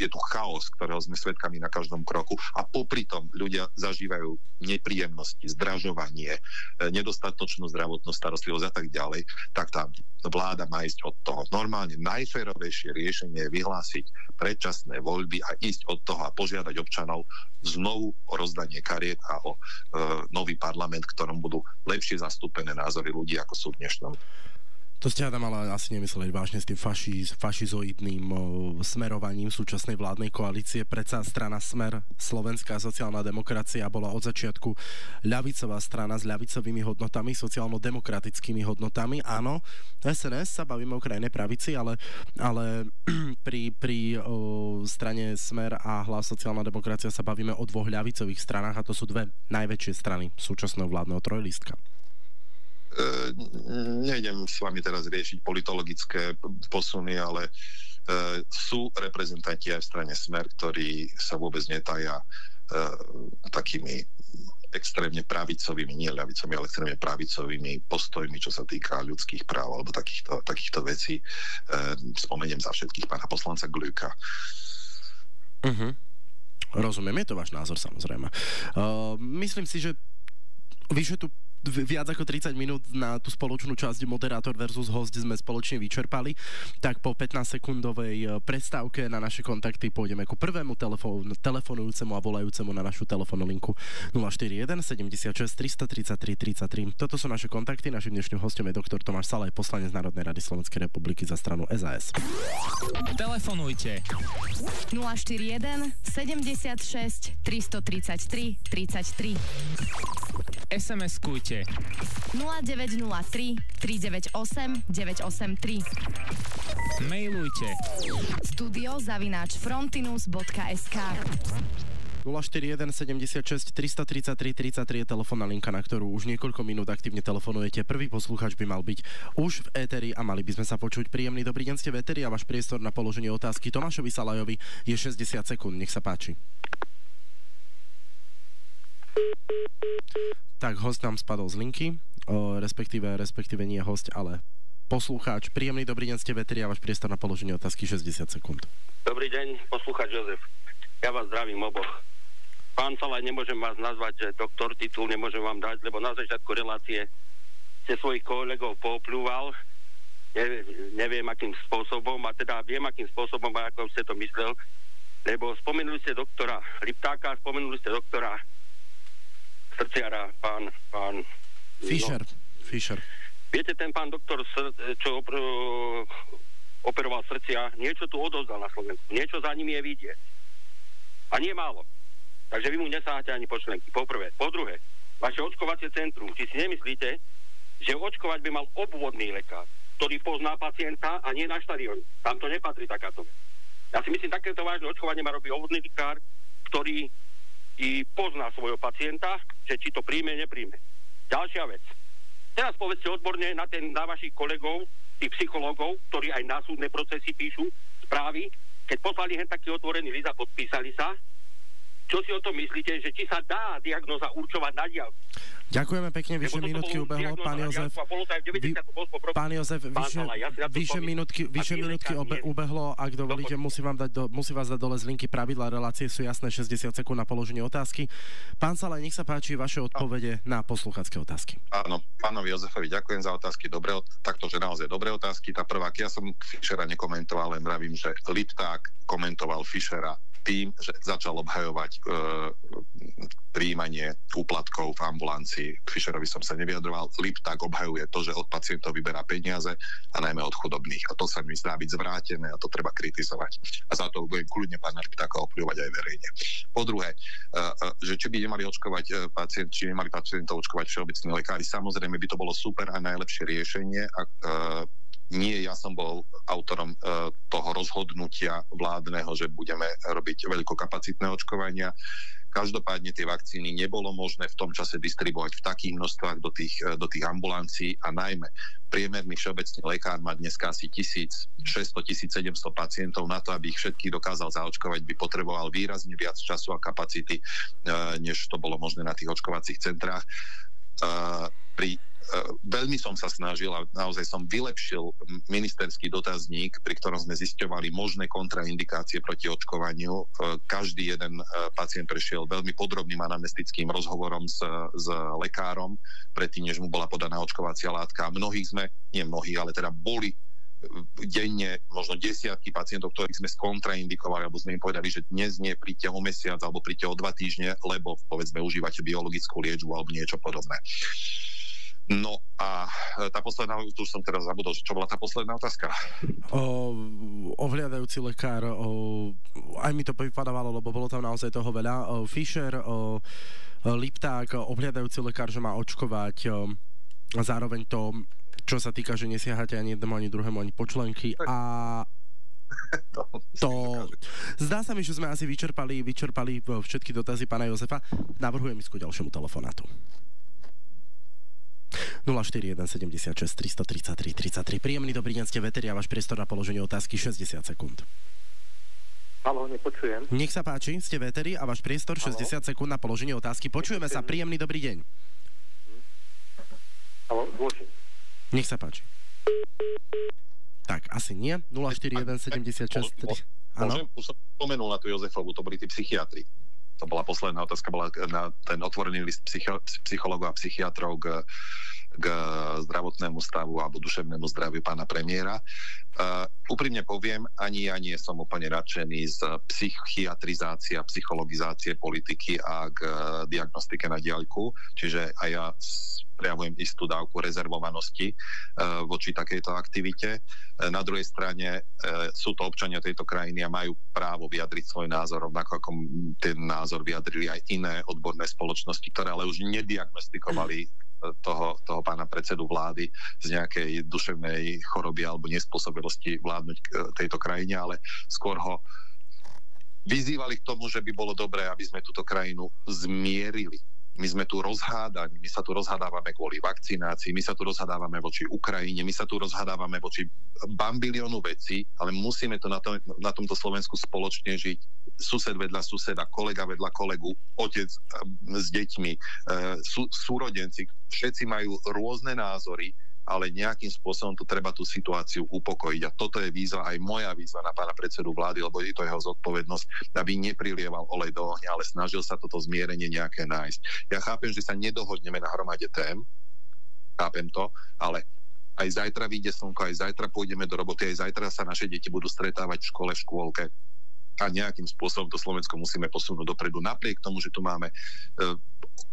je tu chaos, ktorého sme svedkami na každom kroku, a popri tom ľudia zažívajú nepríjemnosti, zdražovanie, nedostatočnú zdravotnú starostlivosť a tak ďalej, tak tá vláda má ísť od toho. Normálne najférovejšie riešenie je vyhlásiť predčasné voľby a ísť od toho a požiadať občanov znovu o rozdanie kariet a o nový parlament, v ktorom budú lepšie zastúpené názory ľudí, ako sú v dnešnom. To ste Adam ale asi nemysleli vážne s tým fašizoidným smerovaním súčasnej vládnej koalície. Predsa strana Smer, Slovenská sociálna demokracia, bola od začiatku ľavicová strana s ľavicovými hodnotami, sociálno-demokratickými hodnotami. Áno, SNS sa bavíme o krajnej pravici, ale pri strane Smer a Hlas sociálna demokracia sa bavíme o dvoch ľavicových stranách, a to sú dve najväčšie strany súčasného vládneho trojlistka. Nejdem s vami teraz riešiť politologické posuny, ale sú reprezentanti aj v strane Smer, ktorí sa vôbec netajia takými extrémne pravicovými, nie ľavicovými, ale extrémne pravicovými postojmi, čo sa týka ľudských práv alebo takýchto vecí. Spomeniem za všetkých pána poslanca Gluka. Rozumiem, je to váš názor, samozrejme. Myslím si, že vyše tu viac ako 30 minút na tú spoločnú časť moderátor versus host sme spoločne vyčerpali, tak po 15-sekundovej prestávke na naše kontakty pôjdeme ku prvému telefonujúcemu a volajúcemu na našu telefónnu linku 041 76 333 33. Toto sú naše kontakty. Našim dnešným hostom je doktor Tomáš Salaj, poslanec Národnej rady Slovenskej republiky za stranu SAS. Telefonujte 041 76 333 33. SMS-kujte 0903 398 983. Mailujte studio@frontinus.sk. 041 76 333 33 je telefónna linka, na ktorú už niekoľko minút aktívne telefonujete. Prvý poslucháč by mal byť už v éteri a mali by sme sa počuť. Príjemný dobrý deň, ste v éteri a váš priestor na položenie otázky Tomášovi Salajovi je 60 sekúnd. Nech sa páči. Tak, host nám spadol z linky, respektíve nie host, ale poslucháč. Príjemný dobrý deň, ste v éteri a váš priestor na položenie otázky 60 sekúnd. Dobrý deň, poslucháč Jozef. Ja vás zdravím oboch. Pán Salaj, nemôžem vás nazvať, že doktor titul nemôžem vám dať, lebo na začiatku relácie ste svojich kolegov poopľúval. Neviem, akým spôsobom, a teda viem, akým spôsobom, ako ste to myslel, lebo spomenuli ste doktora Liptáka, spomenuli ste doktora srdciara, pán Fischer. Fischer. Viete, ten pán doktor, čo operoval srdcia, niečo tu odovzdal na Slovensku, niečo za ním je vidieť. A nie málo. Takže vy mu nesáhate ani počlenky. Po prvé. Po druhé, vaše očkovacie centrum, či si nemyslíte, že očkovať by mal obvodný lekár, ktorý pozná pacienta a nie na štadióne. Tam to nepatrí takáto vec. Ja si myslím, takéto vážne očkovanie má robiť obvodný lekár, ktorý i pozná svojho pacienta, že či to príjme, nepríjme. Ďalšia vec. Teraz povedzte odborne na vašich kolegov, tých psychológov, ktorí aj na súdne procesy píšu správy, keď poslali hen taký otvorený list a podpísali sa. Čo si o tom myslíte, že či sa dá diagnóza určovať na diaľku? Ďakujeme pekne, vyše minútky ubehlo. Pán Jozef, vyše minútky ubehlo. Ak dovolíte, musí vás dať dole z linky. Pravidlá relácie sú jasné, 60 sekúnd na položenie otázky. Pán Salaj, nech sa páči vaše odpovede na posluchácké otázky. Áno, pánovi Jozefovi ďakujem za otázky. Taktože naozaj dobré otázky. Tá prvá, ja som Fischera nekomentoval, len vravím, že Lipták komentoval Fischera tým, že začal obhajovať prijímanie úplatkov v ambulancii. K Fischerovi som sa nevyjadroval. Lipták obhajuje to, že od pacientov vyberá peniaze a najmä od chudobných. A to sa mi zdá byť zvrátené a to treba kritizovať. A za to budem kľudne pána Liptáka opľúvať aj verejne. Po druhé, že či by nemali očkovať pacientov očkovať všeobecní lekári, samozrejme by to bolo super a najlepšie riešenie. Nie, ja som bol autorom toho rozhodnutia vládneho, že budeme robiť veľkokapacitné očkovania. Každopádne tie vakcíny nebolo možné v tom čase distribuovať v takých množstvách do tých ambulancií a najmä priemerný všeobecný lekár má dneska asi 1600-1700 pacientov. Na to, aby ich všetkých dokázal zaočkovať, by potreboval výrazne viac času a kapacity, než to bolo možné na tých očkovacích centrách. Veľmi som sa snažil a naozaj som vylepšil ministerský dotazník, pri ktorom sme zisťovali možné kontraindikácie proti očkovaniu. Každý jeden pacient prešiel veľmi podrobným anamnestickým rozhovorom s lekárom, predtým, než mu bola podaná očkovacia látka. Ale teda boli denne možno desiatky pacientov, ktorých sme skontraindikovali, alebo sme im povedali, že dnes nie, príďte o mesiac alebo príďte o 2 týždne, lebo povedzme užívate biologickú liečbu alebo niečo podobné. No a tá posledná, už som teraz zabudol, čo bola tá posledná otázka? Ohliadajúci lekár, aj mi to vypadávalo, lebo bolo tam naozaj toho veľa. Fischer, Lipták, ohliadajúci lekár, že má očkovať, a zároveň to, čo sa týka, že nesiahate ani jednému, ani druhému, ani počlenky a zdá sa mi, že sme asi vyčerpali všetky dotazy pána Jozefa. Navrhujem ísť ku ďalšiemu telefonátu. 041 76 333 33. Príjemný dobrý deň, ste v éteri a váš priestor na položenie otázky 60 sekúnd. Haló, nepočujem. Nech sa páči, ste v éteri a váš priestor 60 sekúnd na položenie otázky. Počujeme sa, príjemný dobrý deň. Haló, zložím. Nech sa páči. Tak, asi nie. 041 76 3. Môžem? Už som spomenul na tú Jozefovu, to boli tí psychiatri. To bola posledná otázka, bola na ten otvorený list psychológov a psychiatrov k zdravotnému stavu alebo duševnému zdraviu pána premiéra. Úprimne poviem, ani ja nie som úplne nadšený z psychiatrizácie a psychologizácie politiky a k diagnostike na diaľku, čiže aj ja prejavujem istú dávku rezervovanosti voči takejto aktivite. Na druhej strane sú to občania tejto krajiny a majú právo vyjadriť svoj názor, rovnako ako ten názor vyjadrili aj iné odborné spoločnosti, ktoré ale už nediagnostikovali toho pána predsedu vlády z nejakej duševnej choroby alebo nespôsobilosti vládnuť tejto krajine, ale skôr ho vyzývali k tomu, že by bolo dobré, aby sme túto krajinu zmierili. My sme tu rozhádaní, my sa tu rozhádávame kvôli vakcinácii, my sa tu rozhádávame voči Ukrajine, my sa tu rozhádávame voči bambiliónu vecí, ale musíme tu na tomto Slovensku spoločne žiť. Sused vedľa suseda, kolega vedľa kolegu, otec s deťmi, súrodenci, všetci majú rôzne názory, ale nejakým spôsobom tu treba tú situáciu upokojiť. A toto je výzva, aj moja výzva na pána predsedu vlády, lebo je to jeho zodpovednosť, aby neprilieval olej do ohňa, ale snažil sa toto zmierenie nejaké nájsť. Ja chápem, že sa nedohodneme na hromade tém, chápem to, ale aj zajtra vyjde slnko, aj zajtra pôjdeme do roboty, aj zajtra sa naše deti budú stretávať v škole, v škôlke a nejakým spôsobom to Slovensko musíme posunúť dopredu. Napriek tomu, že tu máme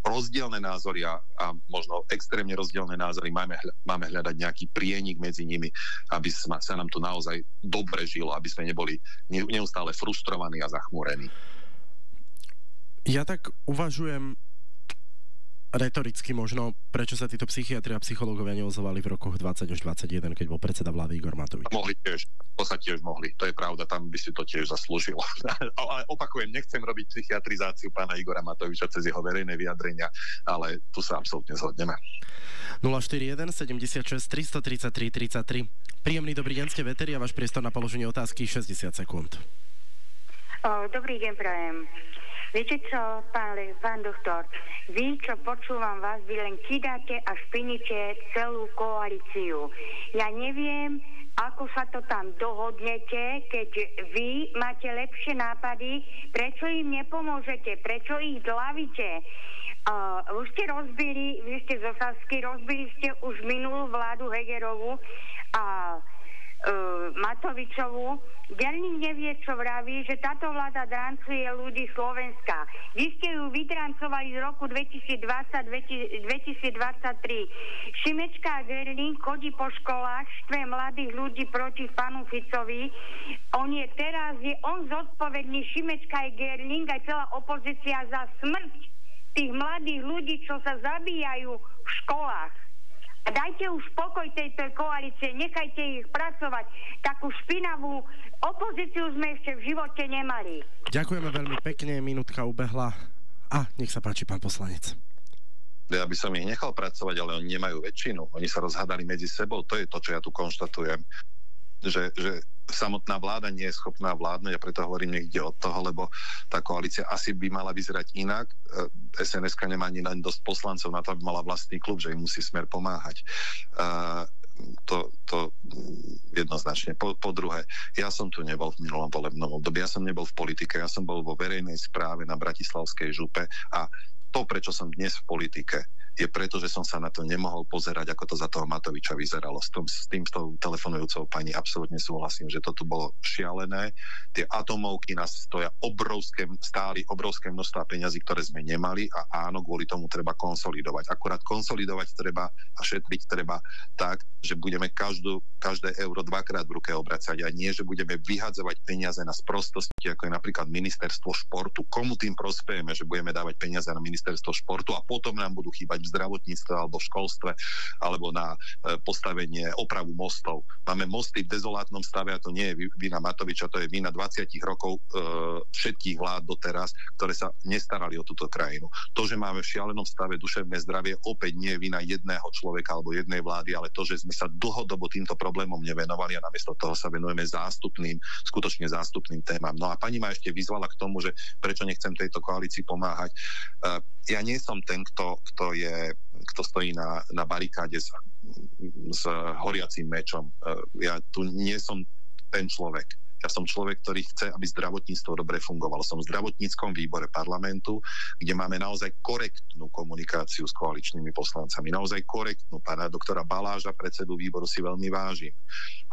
rozdielne názory a možno extrémne rozdielne názory, máme hľadať nejaký prienik medzi nimi, aby sa nám tu naozaj dobre žilo, aby sme neboli neustále frustrovaní a zachmúrení. Ja tak uvažujem retoricky možno, prečo sa títo psychiatri a psychológovia neozvali v rokoch 20 až 21, keď bol predseda vlády Igor Matovič. Mohli tiež, to sa tiež mohli, to je pravda, tam by si to tiež zaslúžilo. Ale opakujem, nechcem robiť psychiatrizáciu pána Igora Matoviča cez jeho verejné vyjadrenia, ale tu sa absolútne zhodneme. 041 76 333 33. Príjemný dobrý deň, ste veteri a váš priestor na položenie otázky 60 sekúnd. Dobrý deň, prajem. Viete čo, pán doktor, vy, čo počúvam vás, vy len kidáte a špinite celú koalíciu. Ja neviem, ako sa to tam dohodnete, keď vy máte lepšie nápady, prečo im nepomôžete, prečo ich dlavíte. Už ste rozbili, vy ste zo Sasky, rozbili ste už minulú vládu Hegerovú a Matovičovú. Gerling nevie, čo vraví, že táto vláda drancuje ľudí Slovenska. Vy ste ju vydrancovali z roku 2020-2023. Šimečka a Gerling chodí po školách, štve mladých ľudí proti panu Ficovi. On zodpovedný, Šimečka aj Gerling, aj celá opozícia za smrť tých mladých ľudí, čo sa zabíjajú v školách. A dajte už pokoj tejto koalície, nechajte ich pracovať. Takú špinavú opozíciu sme ešte v živote nemali. Ďakujeme veľmi pekne, minútka ubehla. A nech sa páči, pán poslanec. Ja by som ich nechal pracovať, ale oni nemajú väčšinu. Oni sa rozhádali medzi sebou. To je to, čo ja tu konštatujem. Že samotná vláda nie je schopná vládnuť a preto hovorím, nech ide od toho, lebo tá koalícia asi by mala vyzerať inak. SNS-ka nemá ani len dosť poslancov na to, aby mala vlastný klub, že im musí Smer pomáhať. To jednoznačne. Po druhé, ja som tu nebol v minulom volebnom období, ja som nebol v politike, ja som bol vo verejnej správe na Bratislavskej župe a to, prečo som dnes v politike, je preto, že som sa na to nemohol pozerať, ako to za toho Matoviča vyzeralo. S týmto telefonujúcou pani absolútne súhlasím, že to tu bolo šialené. Tie atomovky nás stáli obrovské množstva peňazí, ktoré sme nemali a áno, kvôli tomu treba konsolidovať. Akurát konsolidovať treba a šetriť treba tak, že budeme každé euro dvakrát v ruke obracať a nie, že budeme vyhadzovať peniaze na sprostosti, ako je napríklad ministerstvo športu. Komu tým prospejeme, že budeme dávať peniaze na ministerstvo športu a potom nám budú chýbať v zdravotníctve alebo v školstve alebo na postavenie opravu mostov. Máme mosty v dezolátnom stave a to nie je vina Matoviča, to je vina 20 rokov všetkých vlád doteraz, ktoré sa nestarali o túto krajinu. To, že máme v šialenom stave duševné zdravie, opäť nie je vina jedného človeka alebo jednej vlády, ale to, že sme sa dlhodobo týmto problémom nevenovali a namiesto toho sa venujeme skutočne zástupným témam. No a pani ma ešte vyzvala k tomu, že prečo nechcem tejto koalícii pomáhať. Ja nie som ten, kto stojí na barikáde s horiacím mečom. Ja tu nie som ten človek. Ja som človek, ktorý chce, aby zdravotníctvo dobre fungovalo. Som v zdravotníckom výbore parlamentu, kde máme naozaj korektnú komunikáciu s koaličnými poslancami. Naozaj korektnú. Pána doktora Baláža, predsedu výboru, si veľmi vážim.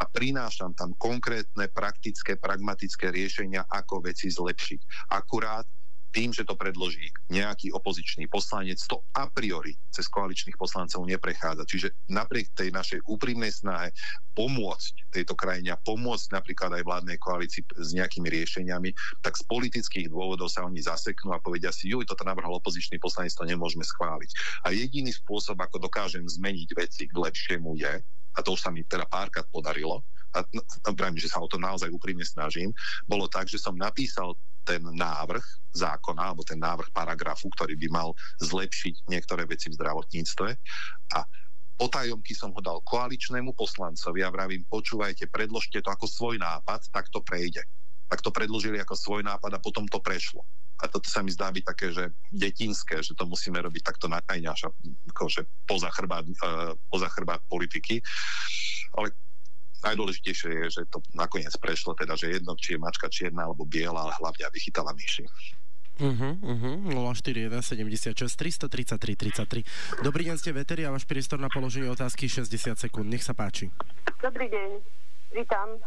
A prinášam tam konkrétne, praktické, pragmatické riešenia, ako veci zlepšiť. Akurát tým, že to predloží nejaký opozičný poslanec, to a priori cez koaličných poslancov neprechádza. Čiže napriek tej našej úprimnej snahe pomôcť tejto krajine a pomôcť napríklad aj vládnej koalícii s nejakými riešeniami, tak z politických dôvodov sa oni zaseknú a povedia si, toto navrhol opozičný poslanec, to nemôžeme schváliť. A jediný spôsob, ako dokážem zmeniť veci k lepšiemu je, a to už sa mi teda párkrát podarilo, a pravím, že sa o to naozaj úprimne snažím, bolo tak, že som napísal ten návrh zákona, alebo ten návrh paragrafu, ktorý by mal zlepšiť niektoré veci v zdravotníctve. A potajomky som ho dal koaličnému poslancovi a vravím, počúvajte, predložte to ako svoj nápad, tak to prejde. Tak to predložili ako svoj nápad a potom to prešlo. A toto sa mi zdá byť také, že detinské, že to musíme robiť takto najňaša, akože poza chrbát politiky. Ale najdôležitejšie je, že to nakoniec prešlo, teda, že jedno, či je mačka čierna alebo biela, ale hlavne, aby chytala myši. 041 76 333 33. Dobrý deň, ste Veteri a váš priestor na položenie otázky 60 sekúnd. Nech sa páči. Dobrý deň, vítam.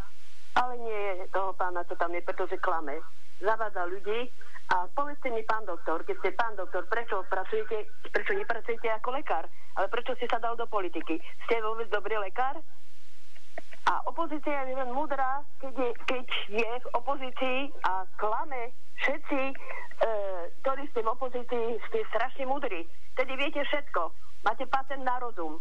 Ale nie je toho pána, čo tam je, pretože klame. Zavádza ľudí a povedzte mi, pán doktor, keď ste pán doktor, prečo nepracujete ako lekár, ale prečo ste sa dal do politiky? Ste vôbec dobrý lekár? A opozícia je len múdra, keď je v opozícii a klame všetci, ktorí ste v opozícii, ste strašne múdri. Tedy viete všetko. Máte patent na rozum.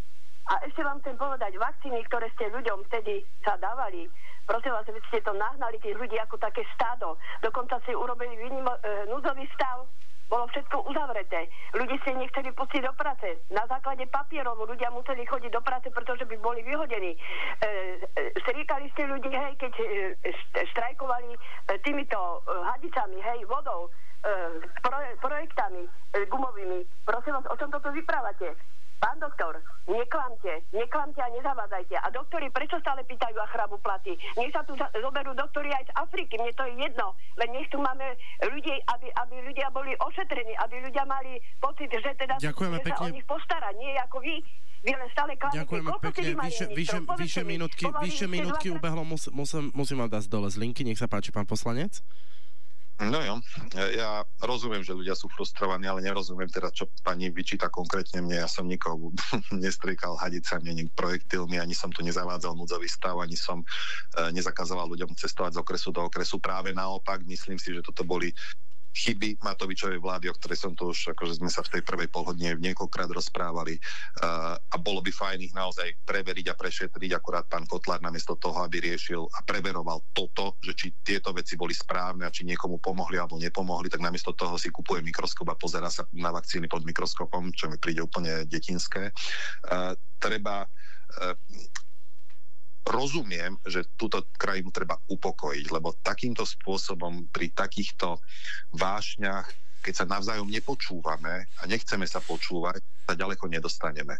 A ešte vám chcem povedať, vakcíny, ktoré ste ľuďom vtedy sa dávali, prosím vás, vy ste to nahnali tých ľudí ako také stádo. Dokonca si urobili núdzový stav. Bolo všetko uzavreté. Ľudí ste nechceli pustiť do práce. Na základe papierov ľudia museli chodiť do práce, pretože by boli vyhodení. Striekali ste ľudí, hej, keď štrajkovali týmito hadicami, hej, vodou, projektami gumovými. Prosím vás, o čom toto vyprávate? Pán doktor, neklamte a nezavádzajte. A doktori, prečo stále pýtajú a chrabu platy? Nech sa tu zoberú doktori aj z Afriky, mne to je jedno. Len nech tu máme ľudí, aby ľudia boli ošetrení, aby ľudia mali pocit, že teda sa o nich postará. Nie ako vy. Vy len stále klamete. Ďakujeme pekne. Vyše minútky ubehlo. Musím vám dať dole z linky. Nech sa páči, pán poslanec. No jo, ja rozumiem, že ľudia sú frustrovaní, ale nerozumiem teda, čo pani vyčíta konkrétne mne. Ja som nikoho nestriekal hadicami, ani projektilmi, ani som tu nezavádzal núdzový stav, ani som nezakazoval ľuďom cestovať z okresu do okresu. Práve naopak, myslím si, že toto boli chyby Matovičovej vlády, o ktorej som tu už, akože sme sa v tej prvej polhodine niekoľkrát rozprávali, a bolo by fajn ich naozaj preveriť a prešetriť, akurát pán Kotlár namiesto toho, aby riešil a preveroval toto, že či tieto veci boli správne a či niekomu pomohli alebo nepomohli, tak namiesto toho si kupuje mikroskop a pozerá sa na vakcíny pod mikroskopom, čo mi príde úplne detinské. Rozumiem, že túto krajinu treba upokojiť, lebo takýmto spôsobom pri takýchto vášňach, keď sa navzájom nepočúvame a nechceme sa počúvať, sa ďaleko nedostaneme.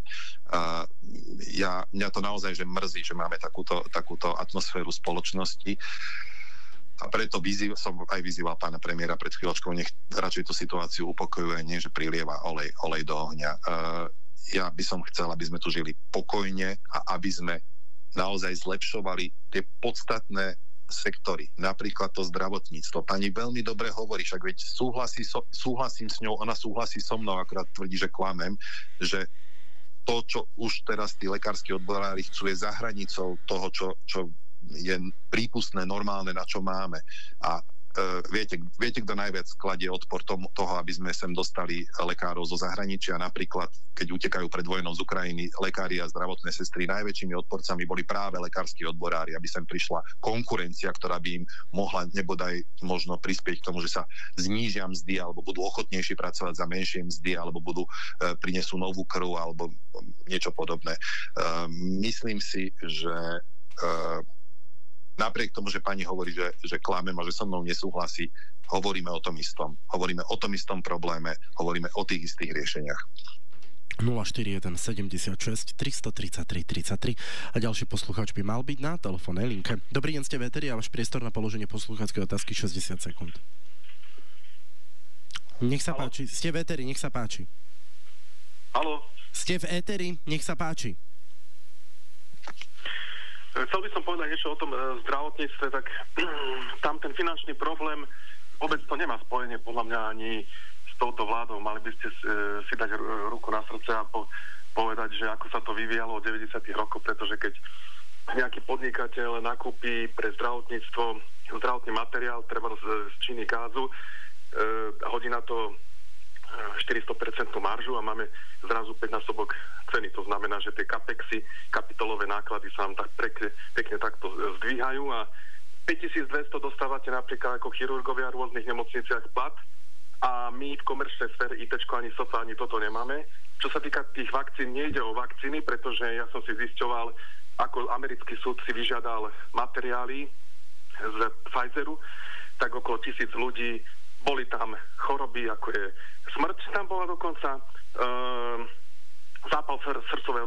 Mňa to naozaj že mrzí, že máme takúto atmosféru spoločnosti. A preto som aj vyzýval pána premiéra pred chvíľočkou, nech radšej tú situáciu upokojuje, nie že prilieva olej do ohňa. Ja by som chcel, aby sme tu žili pokojne a aby sme naozaj zlepšovali tie podstatné sektory, napríklad to zdravotníctvo. Pani veľmi dobre hovorí, však veď súhlasím s ňou, ona súhlasí so mnou, akorát tvrdí, že klamem, že to, čo už teraz tí lekársky odborári chcú, je za hranicou toho, čo je prípustné, normálne, na čo máme. A viete, kto najviac kladie odpor toho, aby sme sem dostali lekárov zo zahraničia. Napríklad, keď utekajú pred vojnou z Ukrajiny lekári a zdravotné sestry, najväčšími odporcami boli práve lekársky odborári, aby sem prišla konkurencia, ktorá by im mohla nebodaj možno prispieť k tomu, že sa znížia mzdy, alebo budú ochotnejší pracovať za menšie mzdy, alebo prinesú novú krv, alebo niečo podobné. Myslím si, že napriek tomu, že pani hovorí, že klamem a že so mnou nesúhlasí, hovoríme o tom istom. Hovoríme o tom istom probléme, hovoríme o tých istých riešeniach. 041 76 333 33 a ďalší poslucháč by mal byť na telefónnej linke. Dobrý deň, ste v éteri a váš priestor na položenie poslucháckej otázky 60 sekúnd. Nech sa páči. Ste v éteri, nech sa páči. Haló? Ste v éteri, nech sa páči. Chcel by som povedať niečo o tom zdravotníctve, tak tam ten finančný problém vôbec to nemá spojenie podľa mňa ani s touto vládou. Mali by ste si dať ruku na srdce a povedať, že ako sa to vyvíjalo od 90. rokov, pretože keď nejaký podnikateľ nakúpi pre zdravotníctvo zdravotný materiál, treba z Číny gázu, hodí na to 400% maržu a máme zrazu 5-násobok ceny. To znamená, že tie kapexy, kapitolové náklady sa nám tak pekne takto zdvíhajú a 5200 dostávate napríklad ako chirurgovia v rôznych nemocniciach plat a my v komerčnej sfére ITčko ani SOCA ani toto nemáme. Čo sa týka tých vakcín, nejde o vakcíny, pretože ja som si zisťoval, ako americký súd si vyžiadal materiály z Pfizeru, tak okolo 1000 ľudí, boli tam choroby, ako je smrť tam bola dokonca, zápal srdcového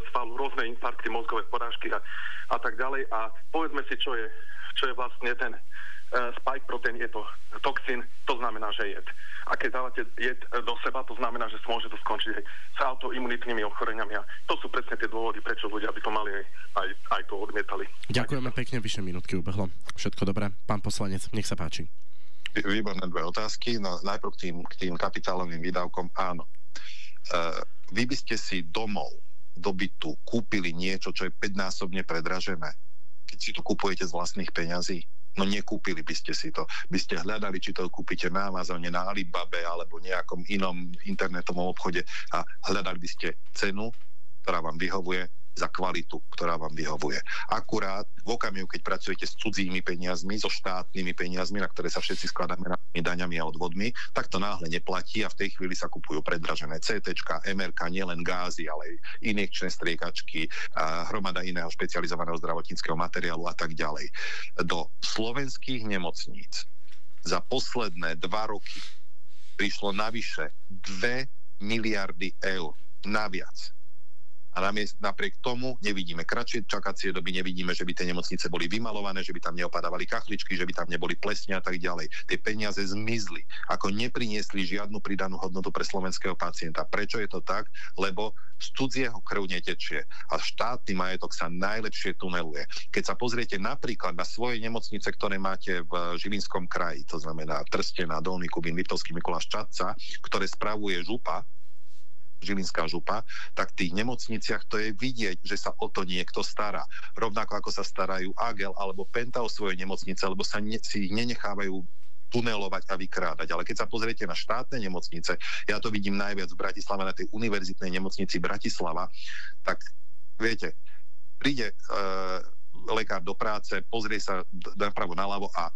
svalu, rôzne infarkty, mozgové porážky a tak ďalej. A povedzme si, čo je vlastne ten spike protein, je to toxín, to znamená, že jed. A keď dávate jed do seba, to znamená, že môže to skončiť aj s autoimunitnými ochoreniami. A to sú presne tie dôvody, prečo ľudia by to mali aj to odmietali. Ďakujeme pekne, vyše minútky ubehlo. Všetko dobré. Pán poslanec, nech sa páči. Výborné dve otázky. No, najprv k tým kapitálovým výdavkom. Áno. Vy by ste si domov do bytu kúpili niečo, čo je 5-násobne predražené, keď si to kupujete z vlastných peňazí? No nekúpili by ste si to. By ste hľadali, či to kúpite na Amazone, na Alibabe alebo nejakom inom internetovom obchode a hľadali by ste cenu, ktorá vám vyhovuje, za kvalitu, ktorá vám vyhovuje. Akurát v okamihu, keď pracujete s cudzími peniazmi, so štátnymi peniazmi, na ktoré sa všetci skladáme daňami a odvodmi, tak to náhle neplatí a v tej chvíli sa kupujú predražené CTčka, MRK, nielen gázy, ale aj injekčné striekačky, a hromada iného špecializovaného zdravotníckeho materiálu a tak ďalej. Do slovenských nemocníc za posledné 2 roky prišlo navyše 2 miliardy eur naviac. A napriek tomu nevidíme kratšie čakacie doby, nevidíme, že by tie nemocnice boli vymalované, že by tam neopadávali kachličky, že by tam neboli plesne a tak ďalej. Tie peniaze zmizli, ako nepriniesli žiadnu pridanú hodnotu pre slovenského pacienta. Prečo je to tak? Lebo z cudzieho krv netečie a štátny majetok sa najlepšie tuneluje. Keď sa pozriete napríklad na svoje nemocnice, ktoré máte v Žilinskom kraji, to znamená Trstená, Dolný Kubín, Liptovský Mikuláš, Čadca, ktoré spravuje župa, Žilinská župa, tak v tých nemocniciach to je vidieť, že sa o to niekto stará. Rovnako ako sa starajú Agel alebo Penta o svoje nemocnice, lebo si ich nenechávajú tunelovať a vykrádať. Ale keď sa pozriete na štátne nemocnice, ja to vidím najviac v Bratislave, na tej univerzitnej nemocnici Bratislava, tak viete, príde lekár do práce, pozrie sa napravo naľavo a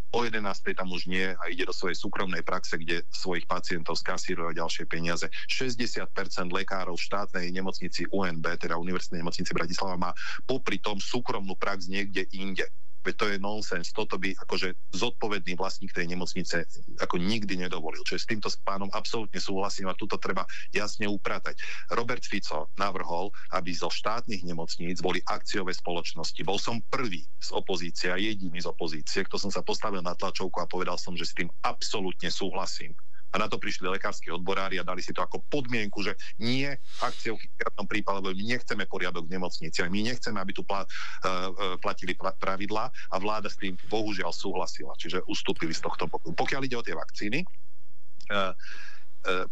o 11. tam už nie a ide do svojej súkromnej praxe, kde svojich pacientov skasíruje ďalšie peniaze. 60% lekárov v štátnej nemocnici UNB, teda Univerzitnej nemocnici Bratislava, má popri tom súkromnú prax niekde inde. Veď to je nonsens. Toto by akože zodpovedný vlastník tej nemocnice ako nikdy nedovolil. Čiže s týmto pánom absolútne súhlasím a tuto treba jasne upratať. Robert Fico navrhol, aby zo štátnych nemocníc boli akciové spoločnosti. Bol som prvý z opozície a jediný z opozície, kto som sa postavil na tlačovku a povedal som, že s tým absolútne súhlasím. A na to prišli lekársky odborári a dali si to ako podmienku, že nie akciou v každom prípade, lebo my nechceme poriadok v nemocnici, my nechceme, aby tu platili pravidlá a vláda s tým bohužiaľ súhlasila, čiže ustúpili z tohto bodu. Pokiaľ ide o tie vakcíny,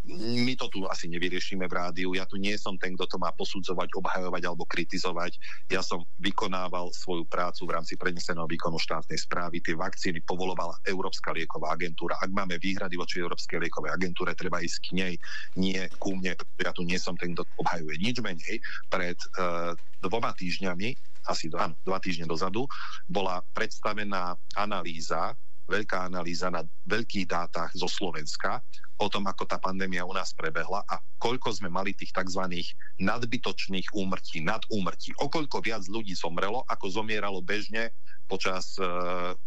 my to tu asi nevyriešime v rádiu. Ja tu nie som ten, kto to má posudzovať, obhajovať alebo kritizovať. Ja som vykonával svoju prácu v rámci preneseného výkonu štátnej správy. Tie vakcíny povolovala Európska lieková agentúra. Ak máme výhrady voči Európskej liekovej agentúre, treba ísť k nej, nie ku mne. Ja tu nie som ten, kto to obhajuje. Nič menej, pred 2 týždňami, asi 2 týždne dozadu, bola predstavená analýza, veľká analýza na veľkých dátach zo Slovenska o tom, ako tá pandémia u nás prebehla a koľko sme mali tých tzv. Nadbytočných úmrtí, nadúmrtí. O koľko viac ľudí zomrelo, ako zomieralo bežne počas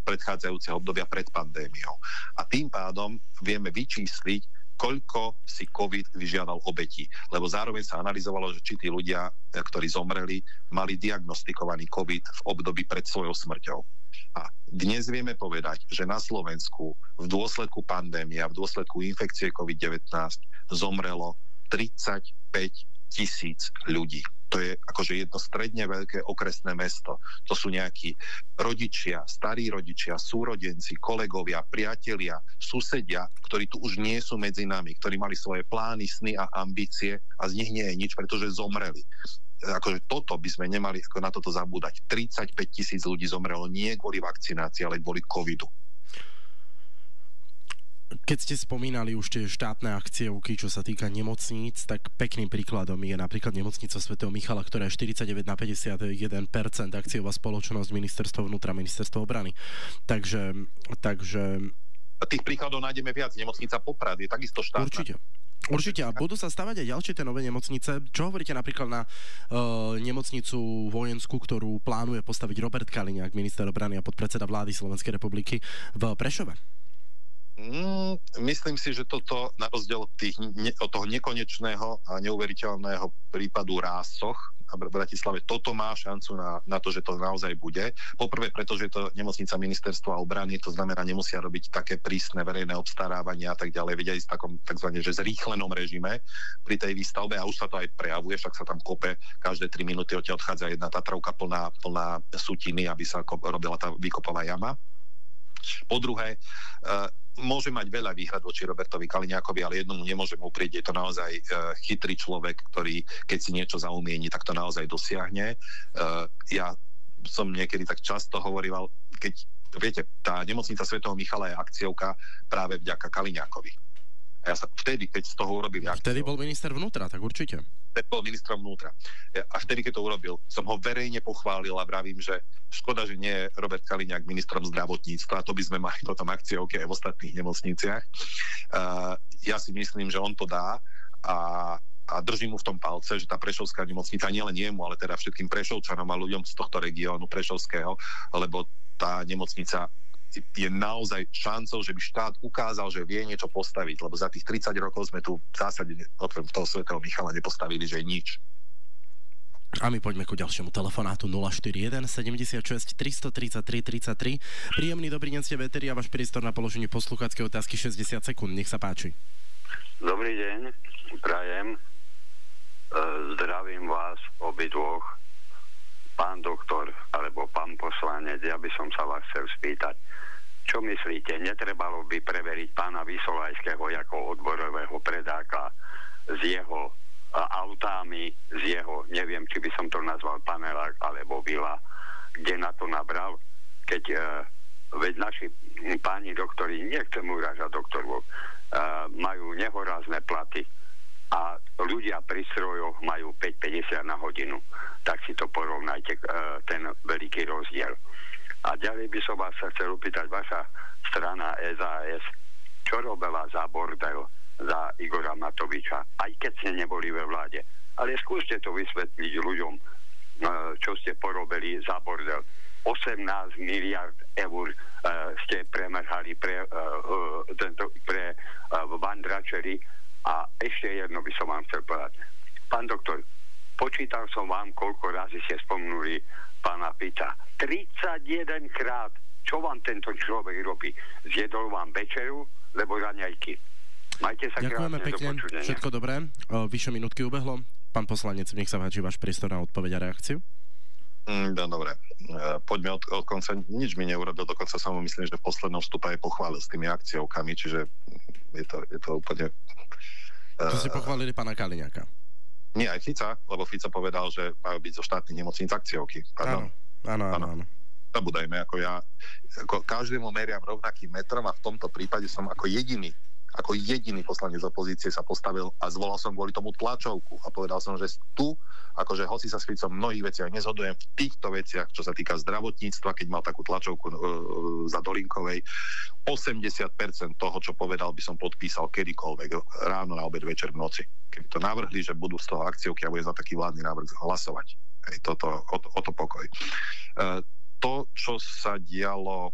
predchádzajúceho obdobia pred pandémiou. A tým pádom vieme vyčísliť, koľko si COVID vyžiadal obetí. Lebo zároveň sa analyzovalo, že či tí ľudia, ktorí zomreli, mali diagnostikovaný COVID v období pred svojou smrťou. A dnes vieme povedať, že na Slovensku v dôsledku pandémie a v dôsledku infekcie COVID-19 zomrelo 35 000 ľudí. To je akože jedno stredne veľké okresné mesto. To sú nejakí rodičia, starí rodičia, súrodenci, kolegovia, priatelia, susedia, ktorí tu už nie sú medzi nami, ktorí mali svoje plány, sny a ambície a z nich nie je nič, pretože zomreli. Akože toto by sme nemali ako na toto zabúdať. 35 000 ľudí zomrelo nie kvôli vakcinácii, ale kvôli covidu. Keď ste spomínali už tie štátne akciovky, čo sa týka nemocníc, tak pekným príkladom je napríklad nemocnica svätého Michala, ktorá je 49/51% akciová spoločnosť, ministerstvo vnútra, ministerstvo obrany. Takže... Tých príkladov nájdeme viac. Nemocnica Poprad je takisto štátna. Určite. A budú sa stavať aj ďalšie tie nové nemocnice. Čo hovoríte napríklad na nemocnicu vojenskú, ktorú plánuje postaviť Robert Kaliňák, minister obrany a podpredseda vlády Slovenskej republiky v Prešove? Myslím si, že toto na rozdiel od toho nekonečného a neuveriteľného prípadu Rásoch v Bratislave, toto má šancu na to, že to naozaj bude. Poprvé, pretože je to nemocnica ministerstva obrany, to znamená, nemusia robiť také prísne verejné obstarávania a tak ďalej. Vedia ísť v takom takzvané, že zrýchlenom režime pri tej výstavbe a už sa to aj prejavuje, však sa tam kope, každé 3 minúty odtiaľ odchádza jedna Tatrovka plná sutiny, aby sa robila tá výkopová jama. Po druhé, môže mať veľa výhrad voči Robertovi Kaliňákovi, ale jednomu nemôžem uprieť, je to naozaj chytrý človek, ktorý, keď si niečo zaumieni, tak to naozaj dosiahne. Ja som niekedy tak často hovoril, keď, viete, tá nemocnica svätého Michala je akciovka práve vďaka Kaliňákovi. A ja sa vtedy, keď z toho urobili akciu... Vtedy bol minister vnútra, tak určite. Vtedy bol ministrom vnútra. A vtedy, keď to urobil, som ho verejne pochválil a vravím, že škoda, že nie je Robert Kaliňák ministrom zdravotníctva, a to by sme mali potom akciovky aj v ostatných nemocniciach. Ja si myslím, že on to dá a držím mu v tom palce, že tá prešovská nemocnica, nielen jemu, ale teda všetkým Prešovčanom a ľuďom z tohto regiónu prešovského, lebo tá nemocnica je naozaj šancou, že by štát ukázal, že vie niečo postaviť, lebo za tých 30 rokov sme tu v zásade okrem toho svätého Michala nepostavili, že nič. A my poďme ku ďalšiemu telefonátu 041 76 333 33. Príjemný dobrý deň, ste Veteri a váš priestor na položenie poslucháckej otázky 60 sekúnd. Nech sa páči. Dobrý deň, prajem. Zdravím vás obidvoch. Pán doktor, alebo pán poslanec, ja by som sa vás chcel spýtať. Čo myslíte, netrebalo by preveriť pána Vysolajského ako odborového predáka s jeho autami, z jeho, neviem, či by som to nazval panelák alebo vila, kde na to nabral, keď veď naši páni doktori, nechcem urážať doktorov, majú nehorázne platy a ľudia pri strojoch majú 5,50 na hodinu. Tak si to porovnajte, ten veľký rozdiel. A ďalej by som vás chcel upýtať, vaša strana SAS, čo robila za bordel za Igora Matoviča, aj keď ste neboli ve vláde. Ale skúste to vysvetliť ľuďom, čo ste porobili za bordel. 18 miliard eur ste premrhali pre vandračery. A ešte jedno by som vám chcel povedať. Pán doktor, počítal som vám, koľko razy ste spomnuli pána Fica. 31 krát. Čo vám tento človek robí? Zjedol vám večeru, lebo raňajky. Majte sa ďakujeme krásne, pekne, do počudenia. Všetko dobré. Vyše minútky ubehlo. Pán poslanec, nech sa páči váš priestor na odpoveď a reakciu. Dobre, poďme od konca. Nič mi neurobil, dokonca sa mu myslím, že v poslednom vstupe aj pochválil s tými akciovkami, čiže je to úplne... To si pochválili pána Kaliňáka. Nie, aj Fica, lebo Fica povedal, že majú byť zo štátnych nemocníc akciovky. Áno. Zabudajme, ako každému meriam rovnakým metrom a v tomto prípade som ako jediný poslanec opozície sa postavil a zvolal som kvôli tomu tlačovku a povedal som, že tu, akože hoci sa s Ficom v mnohých veciach nezhodujem, v týchto veciach, čo sa týka zdravotníctva, keď mal takú tlačovku za Dolinkovej, 80% toho, čo povedal, by som podpísal kedykoľvek, ráno, na obed, večer, v noci. Keby to navrhli, že budú z toho akciovky a bude za taký vládny návrh hlasovať. O to pokoj. To, čo sa dialo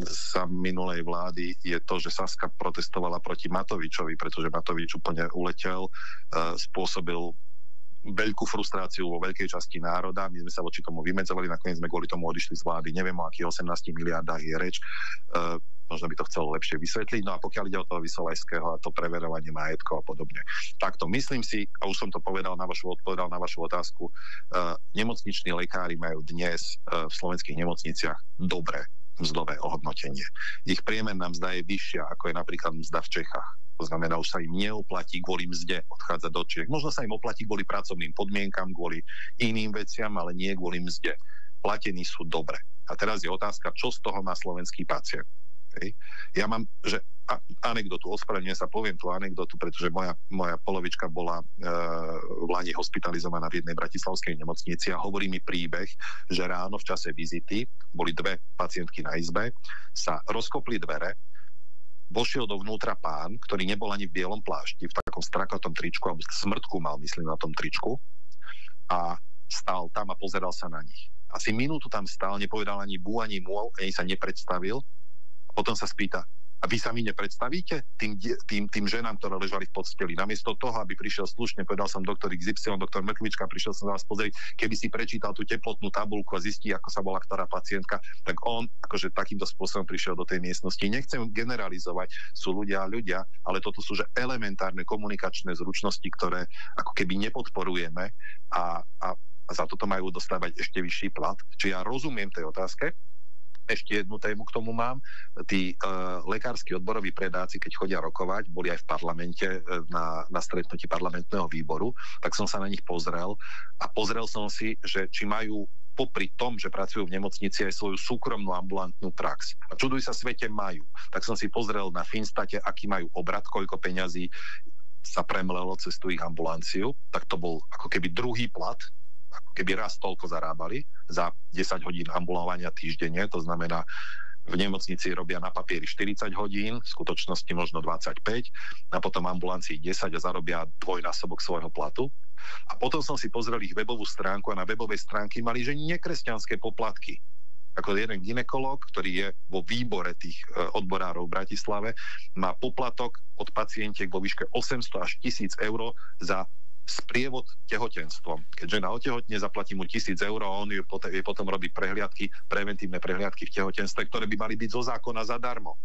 za minulej vlády je to, že Saska protestovala proti Matovičovi, pretože Matovič úplne uletel, spôsobil veľkú frustráciu vo veľkej časti národa. My sme sa voči tomu vymedzovali, nakoniec sme kvôli tomu odišli z vlády. Neviem, o akých 18 miliardách je reč. Možno by to chcelo lepšie vysvetliť. No a pokiaľ ide o toho Vysolajského a to preverovanie majetkov a podobne. Takto, myslím si, a už som to odpovedal na vašu otázku, nemocniční lekári majú dnes v slovenských nemocniciach dobré mzdové ohodnotenie. Ich priemerná mzda je vyššia, ako je napríklad mzda v Čechách. To znamená, už sa im neoplatí kvôli mzde odchádzať do Čiech. Možno sa im oplatí kvôli pracovným podmienkam, kvôli iným veciam, ale nie kvôli mzde. Platení sú dobre. A teraz je otázka, čo z toho má slovenský pacient. Hej. Ja mám, že anekdotu, ospravedlňujem sa, poviem tú anekdotu, pretože moja polovička bola v Lani hospitalizovaná v jednej bratislavskej nemocnici a hovorí mi príbeh, že ráno v čase vizity boli dve pacientky na izbe, sa rozkopli dvere, vošiel dovnútra pán, ktorý nebol ani v bielom plášti, v takom strakatom tričku, alebo smrtku mal, myslím, na tom tričku, a stál tam a pozeral sa na nich. Asi minútu tam stál, nepovedal ani bú, ani mu, ani sa nepredstavil. Potom sa spýta, a vy sa mi nepredstavíte tým ženám, ktoré ležali v posteli? Namiesto toho, aby prišiel slušne, povedal som doktor XY, doktor Mrkvička, prišiel som na vás pozrieť, keby si prečítal tú teplotnú tabuľku a zistí, ako sa volá ktorá pacientka, tak on akože takýmto spôsobom prišiel do tej miestnosti. Nechcem generalizovať, sú ľudia, ale toto sú že elementárne komunikačné zručnosti, ktoré ako keby nepodporujeme a za toto majú dostávať ešte vyšší plat. Čiže ja rozumiem tej otázke. Ešte jednu tému k tomu mám. Tí lekársky odboroví predáci, keď chodia rokovať, boli aj v parlamente na stretnutí parlamentného výboru, tak som sa na nich pozrel a pozrel som si, že či majú popri tom, že pracujú v nemocnici, aj svoju súkromnú ambulantnú prax. A čuduj sa svete, majú. Tak som si pozrel na Finstate, aký majú obrat, koľko peňazí sa premlelo cez tú ich ambulanciu, tak to bol ako keby druhý plat, ako keby raz toľko zarábali za 10 hodín ambulovania týždenne, to znamená, v nemocnici robia na papieri 40 hodín, v skutočnosti možno 25, a potom ambulancii 10 a zarobia dvojnásobok svojho platu. A potom som si pozrel ich webovú stránku a na webovej stránke mali, že nekresťanské poplatky. Ako jeden gynekológ, ktorý je vo výbore tých odborárov v Bratislave, má poplatok od pacientiek vo výške 800 až 1000 eur za sprievod tehotenstvom. Keď žena otehotne, zaplatí mu 1000 eur a on jej potom robí preventívne prehliadky v tehotenstve, ktoré by mali byť zo zákona zadarmo.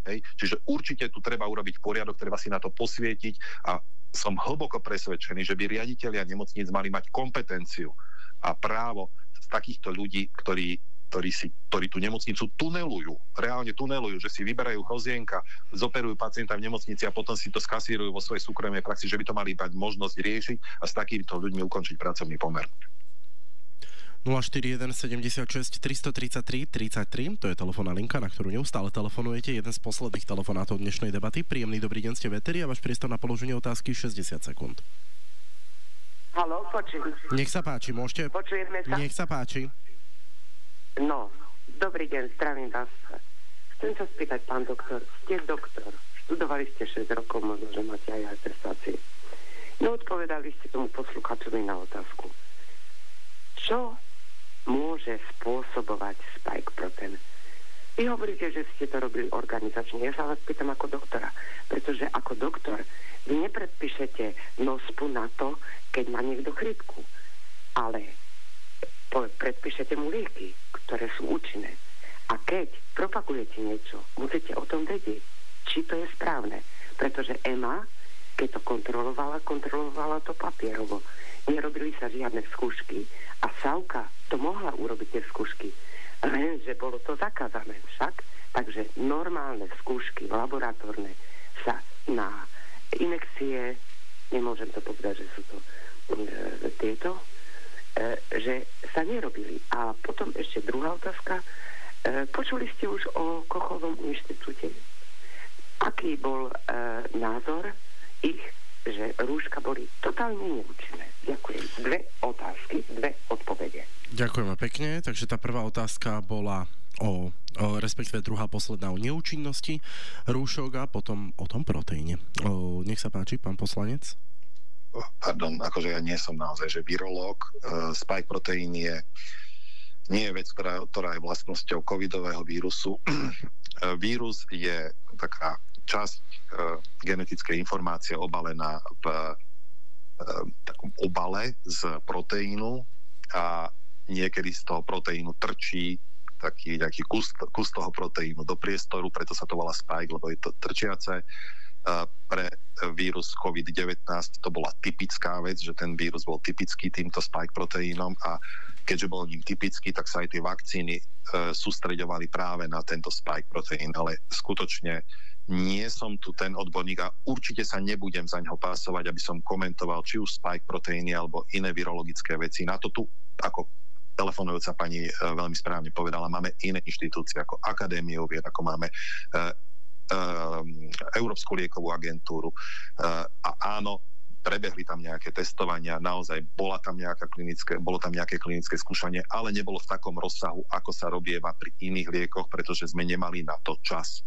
Hej? Čiže určite tu treba urobiť poriadok, treba si na to posvietiť a som hlboko presvedčený, že by riaditelia nemocníc mali mať kompetenciu a právo z takýchto ľudí, ktorí tú nemocnicu tunelujú, reálne tunelujú, že si vyberajú hrozienka, zoperujú pacienta v nemocnici a potom si to skasírujú vo svojej súkromnej praxi, že by to mali mať možnosť riešiť a s takýmito ľuďmi ukončiť pracovný pomer. 041 76 333 33, to je telefónna linka, na ktorú neustále telefonujete, jeden z posledných telefonátov dnešnej debaty. Príjemný dobrý deň, ste v éteri a váš priestor na položenie otázky 60 sekúnd. Haló, počujem. Nech sa páči, môžete... Počujeme sa? Nech sa páči. No, dobrý deň, zdravím vás. Chcem sa spýtať, pán doktor, ste doktor, študovali ste 6 rokov, možno, že máte aj atestácie. No, odpovedali ste tomu posluchačovi na otázku. Čo môže spôsobovať spike protein? Vy hovoríte, že ste to robili organizačne. Ja sa vás pýtam ako doktora, pretože ako doktor vy nepredpíšete nospu na to, keď má niekto chrípku, ale predpíšete mu lieky, ktoré sú účinné. A keď propagujete niečo, musíte o tom vedieť, či to je správne. Pretože EMA, keď to kontrolovala to papierovo. Nerobili sa žiadne skúšky. A SAUKA to mohla urobiť tie skúšky. Lenže bolo to zakázané však. Takže normálne skúšky laboratórne sa na injekcie, nemôžem to povedať, že sú to tieto, že sa nerobili. A potom ešte druhá otázka. Počuli ste už o Kochovom inštitúte? Aký bol názor ich, že rúška boli totálne neúčinné? Ďakujem. Dve otázky, dve odpovede. Ďakujeme pekne. Takže tá prvá otázka bola respektíve druhá posledná o neúčinnosti rúšok a potom o tom proteíne. Nech sa páči, pán poslanec. Pardon, akože ja nie som naozaj že virológ. Spike proteín je nie je vec, ktorá je vlastnosťou covidového vírusu. Vírus je taká časť genetickej informácie obalená v takom obale z proteínu a niekedy z toho proteínu trčí taký nejaký kus toho proteínu do priestoru, preto sa to volá spike, lebo je to trčiace. Pre vírus COVID-19 to bola typická vec, že ten vírus bol typický týmto spike proteínom a keďže bol ním typický, tak sa aj tie vakcíny sústreďovali práve na tento spike proteín, ale skutočne nie som tu ten odborník a určite sa nebudem za ňoho pásovať, aby som komentoval či už spike proteíny alebo iné virologické veci. Na to tu, ako telefonujúca pani veľmi správne povedala, máme iné inštitúcie ako Akadémiu vied, ako máme Európsku liekovú agentúru a áno, prebehli tam nejaké testovania, naozaj bolo tam nejaké klinické skúšanie, ale nebolo v takom rozsahu, ako sa robieva pri iných liekoch, pretože sme nemali na to čas.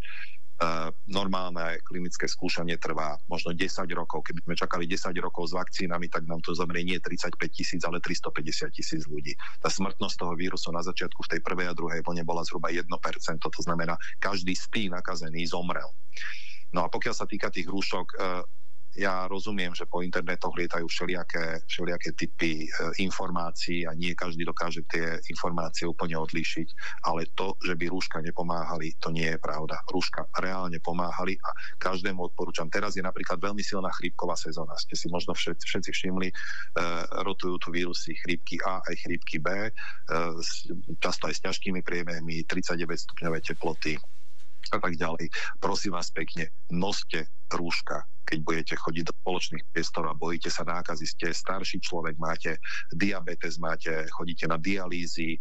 Normálne klinické skúšanie trvá možno 10 rokov. Keby sme čakali 10 rokov s vakcínami, tak nám to zomrie nie 35 000, ale 350 000 ľudí. Tá smrtnosť toho vírusu na začiatku v tej prvej a druhej vlne bola zhruba 1%, to znamená, každý z tých nakazený zomrel. No a pokiaľ sa týka tých rúšok, ja rozumiem, že po internetoch lietajú všelijaké typy informácií a nie každý dokáže tie informácie úplne odlíšiť, ale to, že by rúška nepomáhali, to nie je pravda. Rúška reálne pomáhali a každému odporúčam. Teraz je napríklad veľmi silná chrípková sezóna. Ste si možno všetci všimli, rotujú tu vírusy chrípky A aj chrípky B, často aj s ťažkými priebehmi, 39 stupňové teploty a tak ďalej. Prosím vás pekne, noste rúška, keď budete chodiť do spoločných priestorov a bojíte sa nákazy, ste starší človek, máte diabetes, chodíte na dialýzy,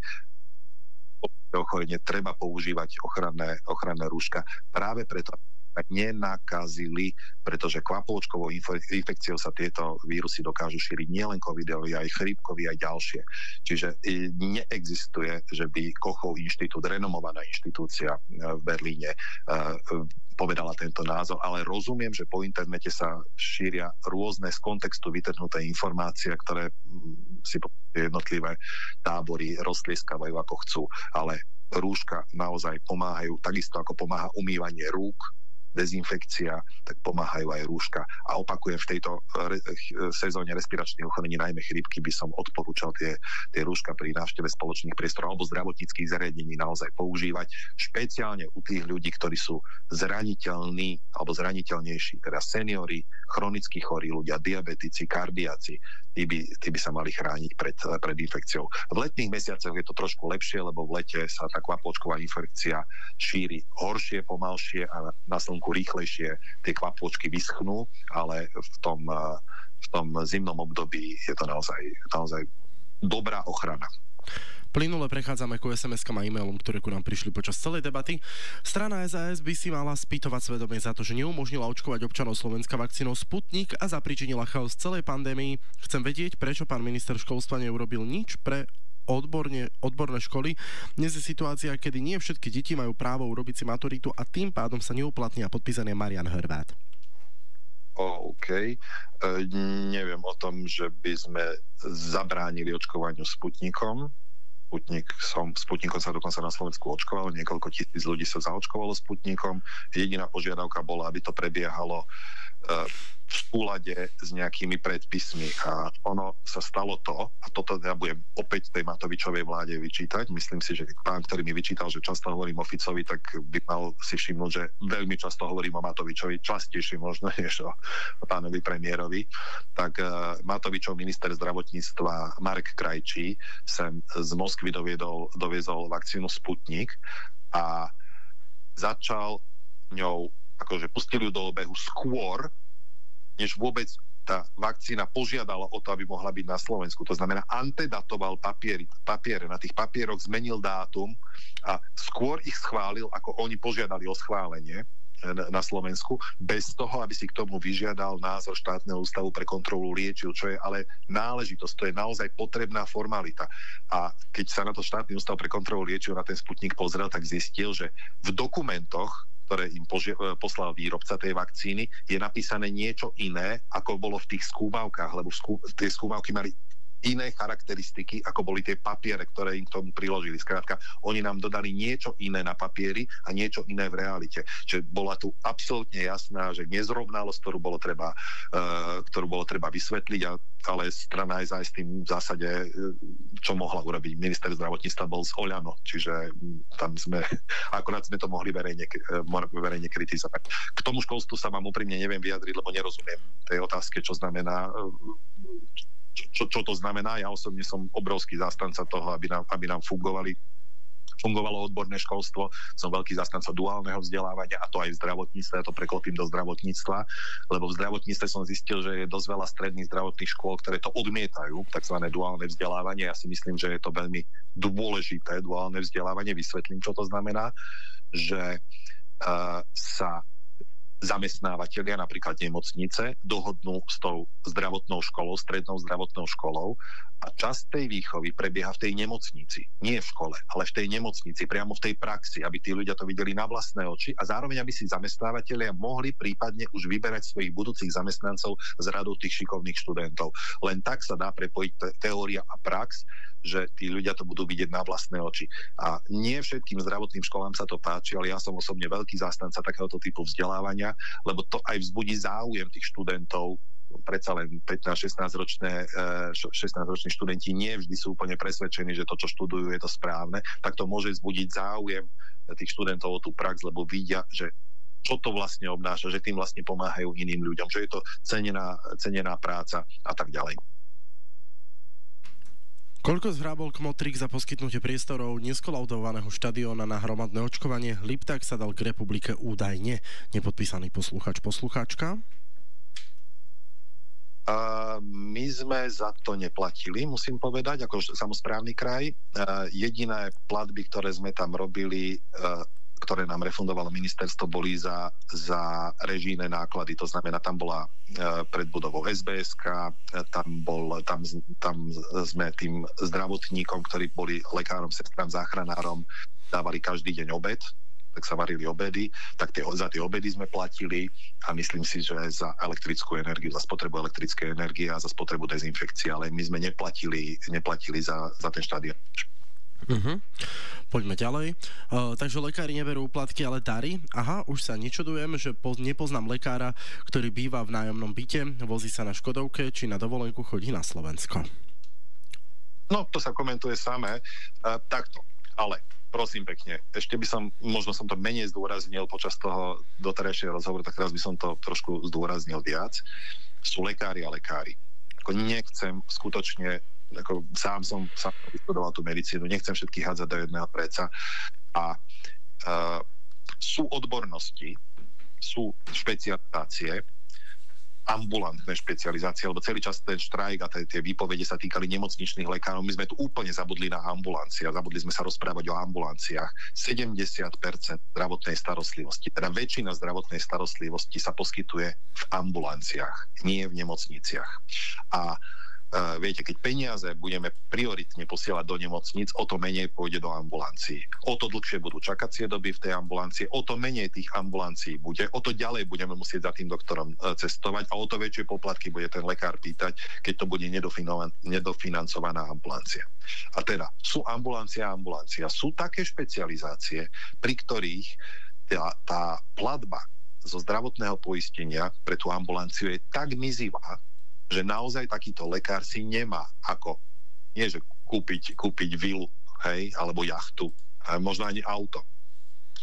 ochorenie, treba používať ochranné rúška. Práve preto nenakazili, pretože kvapôčkovou infekciou sa tieto vírusy dokážu šíriť nielen covidový, aj chrípkový, aj ďalšie. Čiže neexistuje, že by Kochov inštitút, renomovaná inštitúcia v Berlíne, povedala tento názor, ale rozumiem, že po internete sa šíria rôzne z kontextu vytrhnuté informácie, ktoré si jednotlivé tábory roztlieskavajú ako chcú, ale rúška naozaj pomáhajú, takisto ako pomáha umývanie rúk, dezinfekcia, tak pomáhajú aj rúška. A opakujem, v tejto sezóne respiračných ochorení, najmä chrípky, by som odporúčal tie rúška pri návšteve spoločných priestorov alebo zdravotníckych zariadení naozaj používať, špeciálne u tých ľudí, ktorí sú zraniteľní alebo zraniteľnejší, teda seniori, chronicky chorí ľudia, diabetici, kardiaci, tí by sa mali chrániť pred infekciou. V letných mesiacoch je to trošku lepšie, lebo v lete sa tá kvapôčková infekcia šíri horšie, pomalšie a na slnku rýchlejšie tie kvapôčky vyschnú, ale v tom zimnom období je to naozaj dobrá ochrana. Plynule prechádzame ku SMS-kám a e-mailom, ktoré ku nám prišli počas celej debaty. Strana SAS by si mala spýtovať svedomie za to, že neumožnila očkovať občanov Slovenska vakcínou Sputnik a zapričinila chaos celej pandémii. Chcem vedieť, prečo pán minister školstva neurobil nič pre odborné školy. Dnes je situácia, kedy nie všetky deti majú právo urobiť si maturitu a tým pádom sa neuplatnia. Podpísaný Marian Hrvát. OK. Neviem o tom, že by sme zabránili očkovaniu Sputnikom. Sputnikom sa dokonca na Slovensku očkovalo, niekoľko tisíc ľudí sa zaočkovalo Sputnikom. Jediná požiadavka bola, aby to prebiehalo v súlade s nejakými predpismi a ono sa stalo to, a toto ja budem opäť tej Matovičovej vláde vyčítať. Myslím si, že pán, ktorý mi vyčítal, že často hovorím o Ficovi, tak by mal si všimnúť, že veľmi často hovorím o Matovičovi, častejšie možno než o pánovi premiérovi. Tak Matovičov minister zdravotníctva Marek Krajčí sem z Moskvy doviezol vakcínu Sputnik a začal ňou, akože pustil ju do obehu skôr, než vôbec tá vakcína požiadala o to, aby mohla byť na Slovensku. To znamená, antedatoval papiere. Na tých papieroch zmenil dátum a skôr ich schválil, ako oni požiadali o schválenie na Slovensku, bez toho, aby si k tomu vyžiadal názor štátneho ústavu pre kontrolu liečiv, čo je ale náležitosť, to je naozaj potrebná formalita. A keď sa na to štátny ústav pre kontrolu liečiv na ten Sputnik pozrel, tak zistil, že v dokumentoch, ktoré im poslal výrobca tej vakcíny, je napísané niečo iné, ako bolo v tých skúmavkách, lebo tie skúmavky mali iné charakteristiky, ako boli tie papiere, ktoré im k tomu priložili. Skrátka, oni nám dodali niečo iné na papieri a niečo iné v realite. Čiže bola tu absolútne jasná, že nezrovnalosť, ktorú bolo treba vysvetliť, ale strana aj s tým v zásade, čo mohla urobiť. Minister zdravotníctva bol z Oľano, čiže tam akorát sme to mohli verejne kritizovať. K tomu školstvu sa vám úprimne neviem vyjadriť, lebo nerozumiem tej otázke, čo znamená čo to znamená. Ja osobne som obrovský zástanca toho, aby nám fungovalo odborné školstvo. Som veľký zástanca duálneho vzdelávania, a to aj v zdravotníctve. Ja to preklopím do zdravotníctva, lebo v zdravotníctve som zistil, že je dosť veľa stredných zdravotných škôl, ktoré to odmietajú, takzvané duálne vzdelávanie. Ja si myslím, že je to veľmi dôležité duálne vzdelávanie. Vysvetlím, čo to znamená, že sa zamestnávateľia, napríklad nemocnice, dohodnú s tou zdravotnou školou, strednou zdravotnou školou, a časť tej výchovy prebieha v tej nemocnici. Nie v škole, ale v tej nemocnici, priamo v tej praxi, aby tí ľudia to videli na vlastné oči a zároveň, aby si zamestnávateľia mohli prípadne už vyberať svojich budúcich zamestnancov z radu tých šikovných študentov. Len tak sa dá prepojiť teória a prax, že tí ľudia to budú vidieť na vlastné oči. A nie všetkým zdravotným školám sa to páči, ale ja som osobne veľký zástanca takéhoto typu vzdelávania, lebo to aj vzbudí záujem tých študentov. Predsa len 15-16 roční študenti nie vždy sú úplne presvedčení, že to, čo študujú, je to správne, tak to môže vzbudiť záujem tých študentov o tú prax, lebo vidia, že čo to vlastne obnáša, že tým vlastne pomáhajú iným ľuďom, že je to cenená práca a tak ďalej. Koľko zhrábol Kmotrík za poskytnutie priestorov neskolaudovaného štadióna na hromadné očkovanie? Lipták sa dal k Republike údajne. Nepodpísaný poslucháčka. My sme za to neplatili, musím povedať, ako samosprávny kraj. Jediné platby, ktoré sme tam robili, ktoré nám refundovalo ministerstvo, boli za režijné náklady. To znamená, tam bola pred budovou SBS-ka, tam sme tým zdravotníkom, ktorí boli lekárom, sestrám, záchranárom, dávali každý deň obed, tak sa varili obedy, tak za tie obedy sme platili, a myslím si, že za elektrickú energiu, za spotrebu elektrickej energie a za spotrebu dezinfekcie, ale my sme neplatili za ten štadión. Poďme ďalej. Takže lekári neberú úplatky, ale dary. Aha, už sa nečudujem, že nepoznám lekára, ktorý býva v nájomnom byte, vozí sa na Škodovke, či na dovolenku chodí na Slovensko. No, to sa komentuje samé. Takto, ale prosím pekne, ešte by možno som to menej zdôraznil počas toho doterajšieho rozhovoru, tak teraz by som to trošku zdôraznil viac. Sú lekári a lekári. Ako nechcem skutočne, ako sám som vyštudoval tú medicínu, nechcem všetkých hádzať do jedného preca. A sú odbornosti, sú špecializácie, ambulantné špecializácie, lebo celý čas ten štrajk a tie výpovede sa týkali nemocničných lekárov. My sme tu úplne zabudli na ambulancie a zabudli sme sa rozprávať o ambulanciách. 70% zdravotnej starostlivosti, teda väčšina zdravotnej starostlivosti sa poskytuje v ambulanciách, nie v nemocniciach. A viete, keď peniaze budeme prioritne posielať do nemocníc, o to menej pôjde do ambulancií. O to dlhšie budú čakacie doby v tej ambulancii, o to menej tých ambulancií bude, o to ďalej budeme musieť za tým doktorom cestovať a o to väčšie poplatky bude ten lekár pýtať, keď to bude nedofinancovaná ambulancia. A teda sú ambulancia. Sú také špecializácie, pri ktorých tá platba zo zdravotného poistenia pre tú ambulanciu je tak mizivá, že naozaj takýto lekár si nemá ako, nie že kúpiť vilu, hej, alebo jachtu, možno ani auto.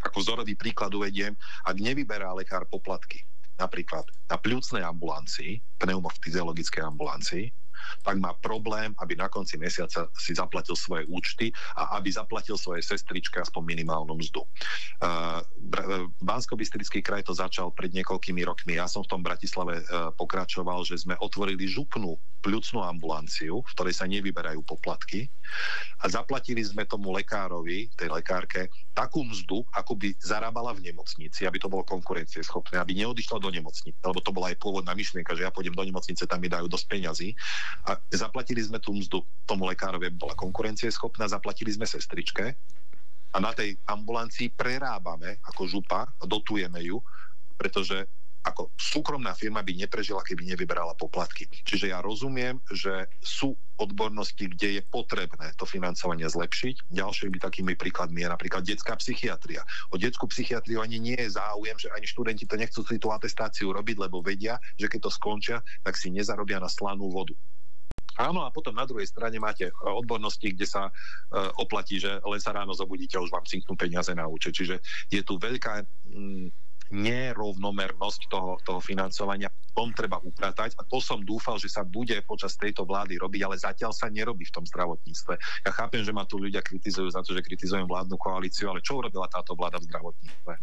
Ako vzorový príklad uvediem, ak nevyberá lekár poplatky, napríklad na pľucnej ambulancii, pneumofyziologickej ambulancii, tak má problém, aby na konci mesiaca si zaplatil svoje účty a aby zaplatil svoje sestričke aspoň minimálnu mzdu. Banskobystrický kraj to začal pred niekoľkými rokmi. Ja som v tom Bratislave pokračoval, že sme otvorili župnú pľucnú ambulanciu, v ktorej sa nevyberajú poplatky, a zaplatili sme tomu lekárovi, tej lekárke, takú mzdu, ako by zarábala v nemocnici, aby to bolo konkurencieschopné, aby neodišla do nemocnice, lebo to bola aj pôvodná myšlienka, že ja pôjdem do nemocnice, tam mi dajú dosť peňazí. A zaplatili sme tú mzdu tomu lekárovi, aby bola konkurencieschopná, zaplatili sme sestričke a na tej ambulancii prerábame ako župa, dotujeme ju, pretože ako súkromná firma by neprežila, keby nevyberala poplatky. Čiže ja rozumiem, že sú odbornosti, kde je potrebné to financovanie zlepšiť. Ďalšími takými príkladmi je napríklad detská psychiatria. O detskú psychiatriu ani nie je záujem, že ani študenti to nechcú si tú atestáciu robiť, lebo vedia, že keď to skončia, tak si nezarobia na slanú vodu. Áno, a potom na druhej strane máte odbornosti, kde sa oplatí, že len sa ráno zobudíte a už vám cinknú peniaze na účet. Čiže je tu veľká nerovnomernosť toho financovania. Tom treba upratať a to som dúfal, že sa bude počas tejto vlády robiť, ale zatiaľ sa nerobí v tom zdravotníctve. Ja chápem, že ma tu ľudia kritizujú za to, že kritizujem vládnu koalíciu, ale čo urobila táto vláda v zdravotníctve?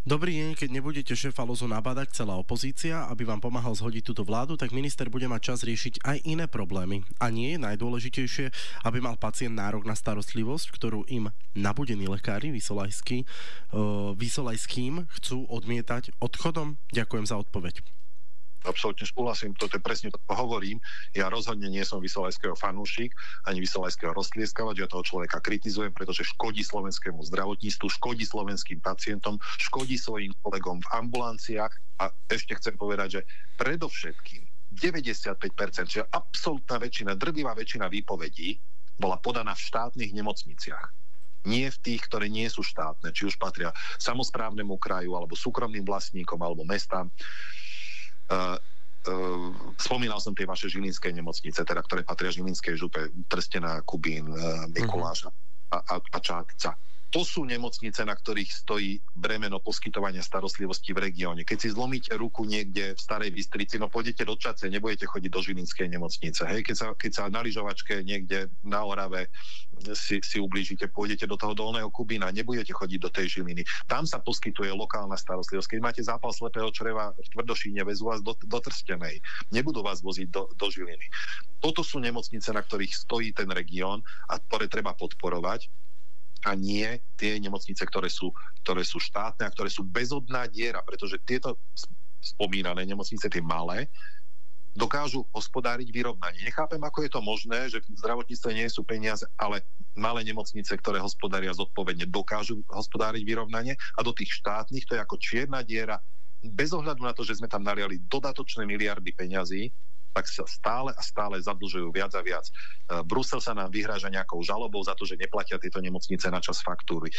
Dobrý deň, keď nebudete šéfa LOZu nabádať celá opozícia, aby vám pomáhal zhodiť túto vládu, tak minister bude mať čas riešiť aj iné problémy. A nie je najdôležitejšie, aby mal pacient nárok na starostlivosť, ktorú im nabudení lekári vysolajským chcú odmietať odchodom? Ďakujem za odpoveď. Absolútne súhlasím, toto je presne to, čo hovorím. Ja rozhodne nie som vysolajského fanúšik, ani vysolajského roztlieskavač, ja toho človeka kritizujem, pretože škodí slovenskému zdravotníctvu, škodí slovenským pacientom, škodí svojim kolegom v ambulanciách a ešte chcem povedať, že predovšetkým 95%, čiže absolútna väčšina, drvivá väčšina výpovedí bola podaná v štátnych nemocniciach. Nie v tých, ktoré nie sú štátne, či už patria samosprávnemu kraju, alebo súkromným vlastníkom, alebo mestám. Spomínal som tie vaše žilinské nemocnice, teda, ktoré patria Žilinskej župe, Trstená, Kubín, Mikuláš a Čákca. To sú nemocnice, na ktorých stojí bremeno poskytovania starostlivosti v regióne. Keď si zlomíte ruku niekde v Starej Bystrici, no pôjdete do Čace, nebudete chodiť do Žilinskej nemocnice. Hej? Keď sa na lyžovačke niekde na Orave si ublížite, pôjdete do toho Dolného Kubína, nebudete chodiť do tej Žiliny. Tam sa poskytuje lokálna starostlivosť. Keď máte zápal slepého čreva v Tvrdošíne, vezú vás do Trstenej. Nebudú vás voziť do Žiliny. Toto sú nemocnice, na ktorých stojí ten región a ktoré treba podporovať. A nie tie nemocnice, ktoré sú štátne a ktoré sú bezodná diera, pretože tieto spomínané nemocnice, tie malé, dokážu hospodáriť vyrovnanie. Nechápem, ako je to možné, že v zdravotníctve nie sú peniaze, ale malé nemocnice, ktoré hospodária zodpovedne, dokážu hospodáriť vyrovnanie a do tých štátnych to je ako čierna diera. Bez ohľadu na to, že sme tam naliali dodatočné miliardy peňazí, tak sa stále a stále zadlžujú viac a viac. Brusel sa nám vyhráža nejakou žalobou za to, že neplatia tieto nemocnice na čas faktúry.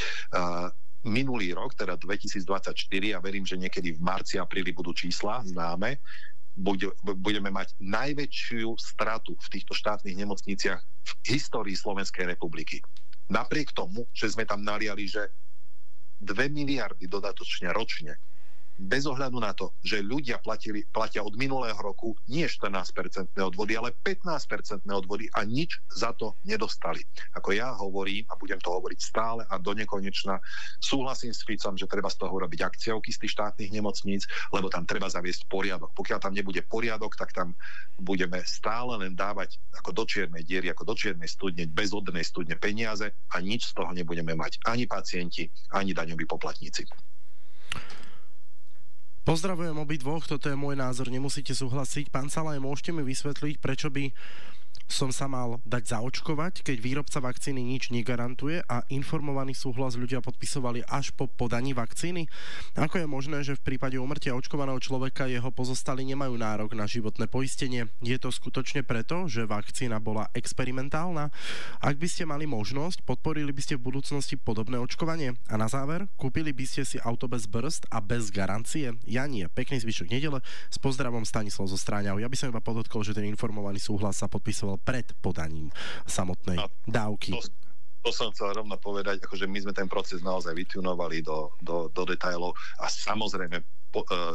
Minulý rok, teda 2024, a verím, že niekedy v marci, apríli budú čísla známe, budeme mať najväčšiu stratu v týchto štátnych nemocniciach v histórii Slovenskej republiky. Napriek tomu, že sme tam naliali, že 2 miliardy dodatočne ročne, bez ohľadu na to, že ľudia platia od minulého roku nie 14% odvody, ale 15% odvody a nič za to nedostali. Ako ja hovorím, a budem to hovoriť stále a do nekonečna, súhlasím s Ficom, že treba z toho robiť akciovky z tých štátnych nemocníc, lebo tam treba zaviesť poriadok. Pokiaľ tam nebude poriadok, tak tam budeme stále len dávať ako do čiernej diery, ako do čiernej studne, bezodnej studne peniaze a nič z toho nebudeme mať. Ani pacienti, ani daňoví poplatníci. Pozdravujem obidvoch, toto je môj názor, nemusíte súhlasiť. Pán Salaj, môžete mi vysvetliť, prečo by som sa mal dať zaočkovať, keď výrobca vakcíny nič negarantuje a informovaný súhlas ľudia podpisovali až po podaní vakcíny? Ako je možné, že v prípade úmrtia očkovaného človeka jeho pozostali nemajú nárok na životné poistenie? Je to skutočne preto, že vakcína bola experimentálna? Ak by ste mali možnosť, podporili by ste v budúcnosti podobné očkovanie? A na záver, kúpili by ste si auto bez brzd a bez garancie? Ja nie. Pekný zvyšok nedele. S pozdravom, Stanislav zo Stráňov. Ja by som iba podotkol, že ten informovaný súhlas sa podpisoval pred podaním samotnej dávky. To som chcel rovno povedať, akože my sme ten proces naozaj vytunovali do detailov a samozrejme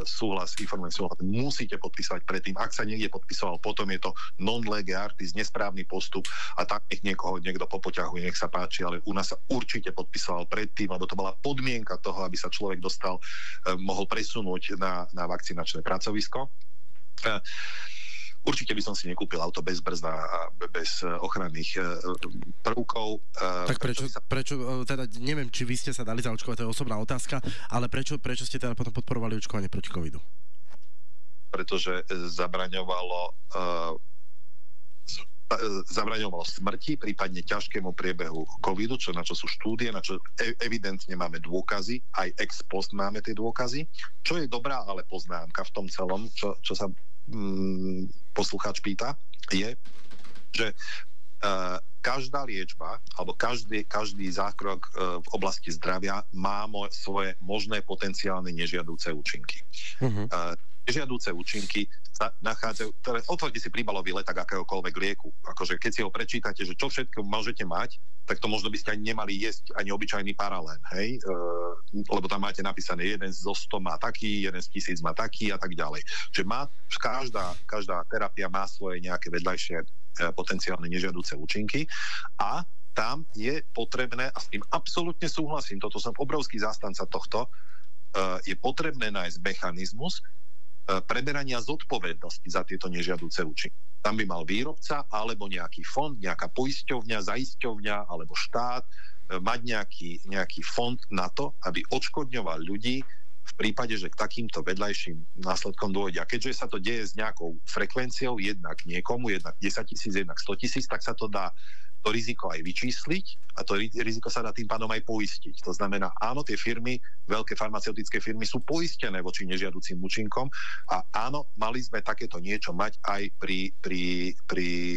súhlas, informovaný súhlas musíte podpísať predtým. Ak sa niekde podpisoval, potom je to non lege artis, nesprávny postup a tak nech niekto popoťahuje, nech sa páči, ale u nás sa určite podpisoval predtým, lebo to bola podmienka toho, aby sa človek mohol presunúť na vakcinačné pracovisko. Určite by som si nekúpil auto bez brzd a bez ochranných prvkov. Tak prečo, teda neviem, či vy ste sa dali zaočkovať, to je osobná otázka, ale prečo ste teda potom podporovali očkovanie proti covidu? Pretože zabraňovalo zabraňovalo smrti, prípadne ťažkému priebehu covidu, na čo sú štúdie, na čo evidentne máme dôkazy, aj ex post máme tie dôkazy. Čo je dobrá ale poznámka v tom celom, čo sa poslucháč pýta, je, že každá liečba alebo každý zákrok v oblasti zdravia má svoje možné potenciálne nežiaduce účinky. Nežiaduce účinky sa nachádzajú, otvorte si príbalový leták akéhokoľvek lieku. Akože keď si ho prečítate, že čo všetko môžete mať, tak to možno by ste ani nemali jesť ani obyčajný paralén, hej? Lebo tam máte napísané, jeden zo 100 má taký, jeden z 1000 má taký a tak ďalej. Čiže každá terapia má svoje nejaké vedľajšie potenciálne nežiaduce účinky a tam je potrebné, a s tým absolútne súhlasím, toto som obrovský zástanca tohto, je potrebné nájsť mechanizmus preberania zodpovednosti za tieto nežiaduce účinky. Tam by mal výrobca alebo nejaký fond, nejaká poisťovňa, zaisťovňa alebo štát mať nejaký fond na to, aby odškodňoval ľudí v prípade, že k takýmto vedľajším následkom dôjde. A keďže sa to deje s nejakou frekvenciou, jednak niekomu, jednak 10 000, jednak 100 000, tak sa to dá to riziko aj vyčísliť a to riziko sa dá tým pádom aj poistiť. To znamená, áno, tie firmy, veľké farmaceutické firmy sú poistené voči nežiaducim účinkom a áno, mali sme takéto niečo mať aj pri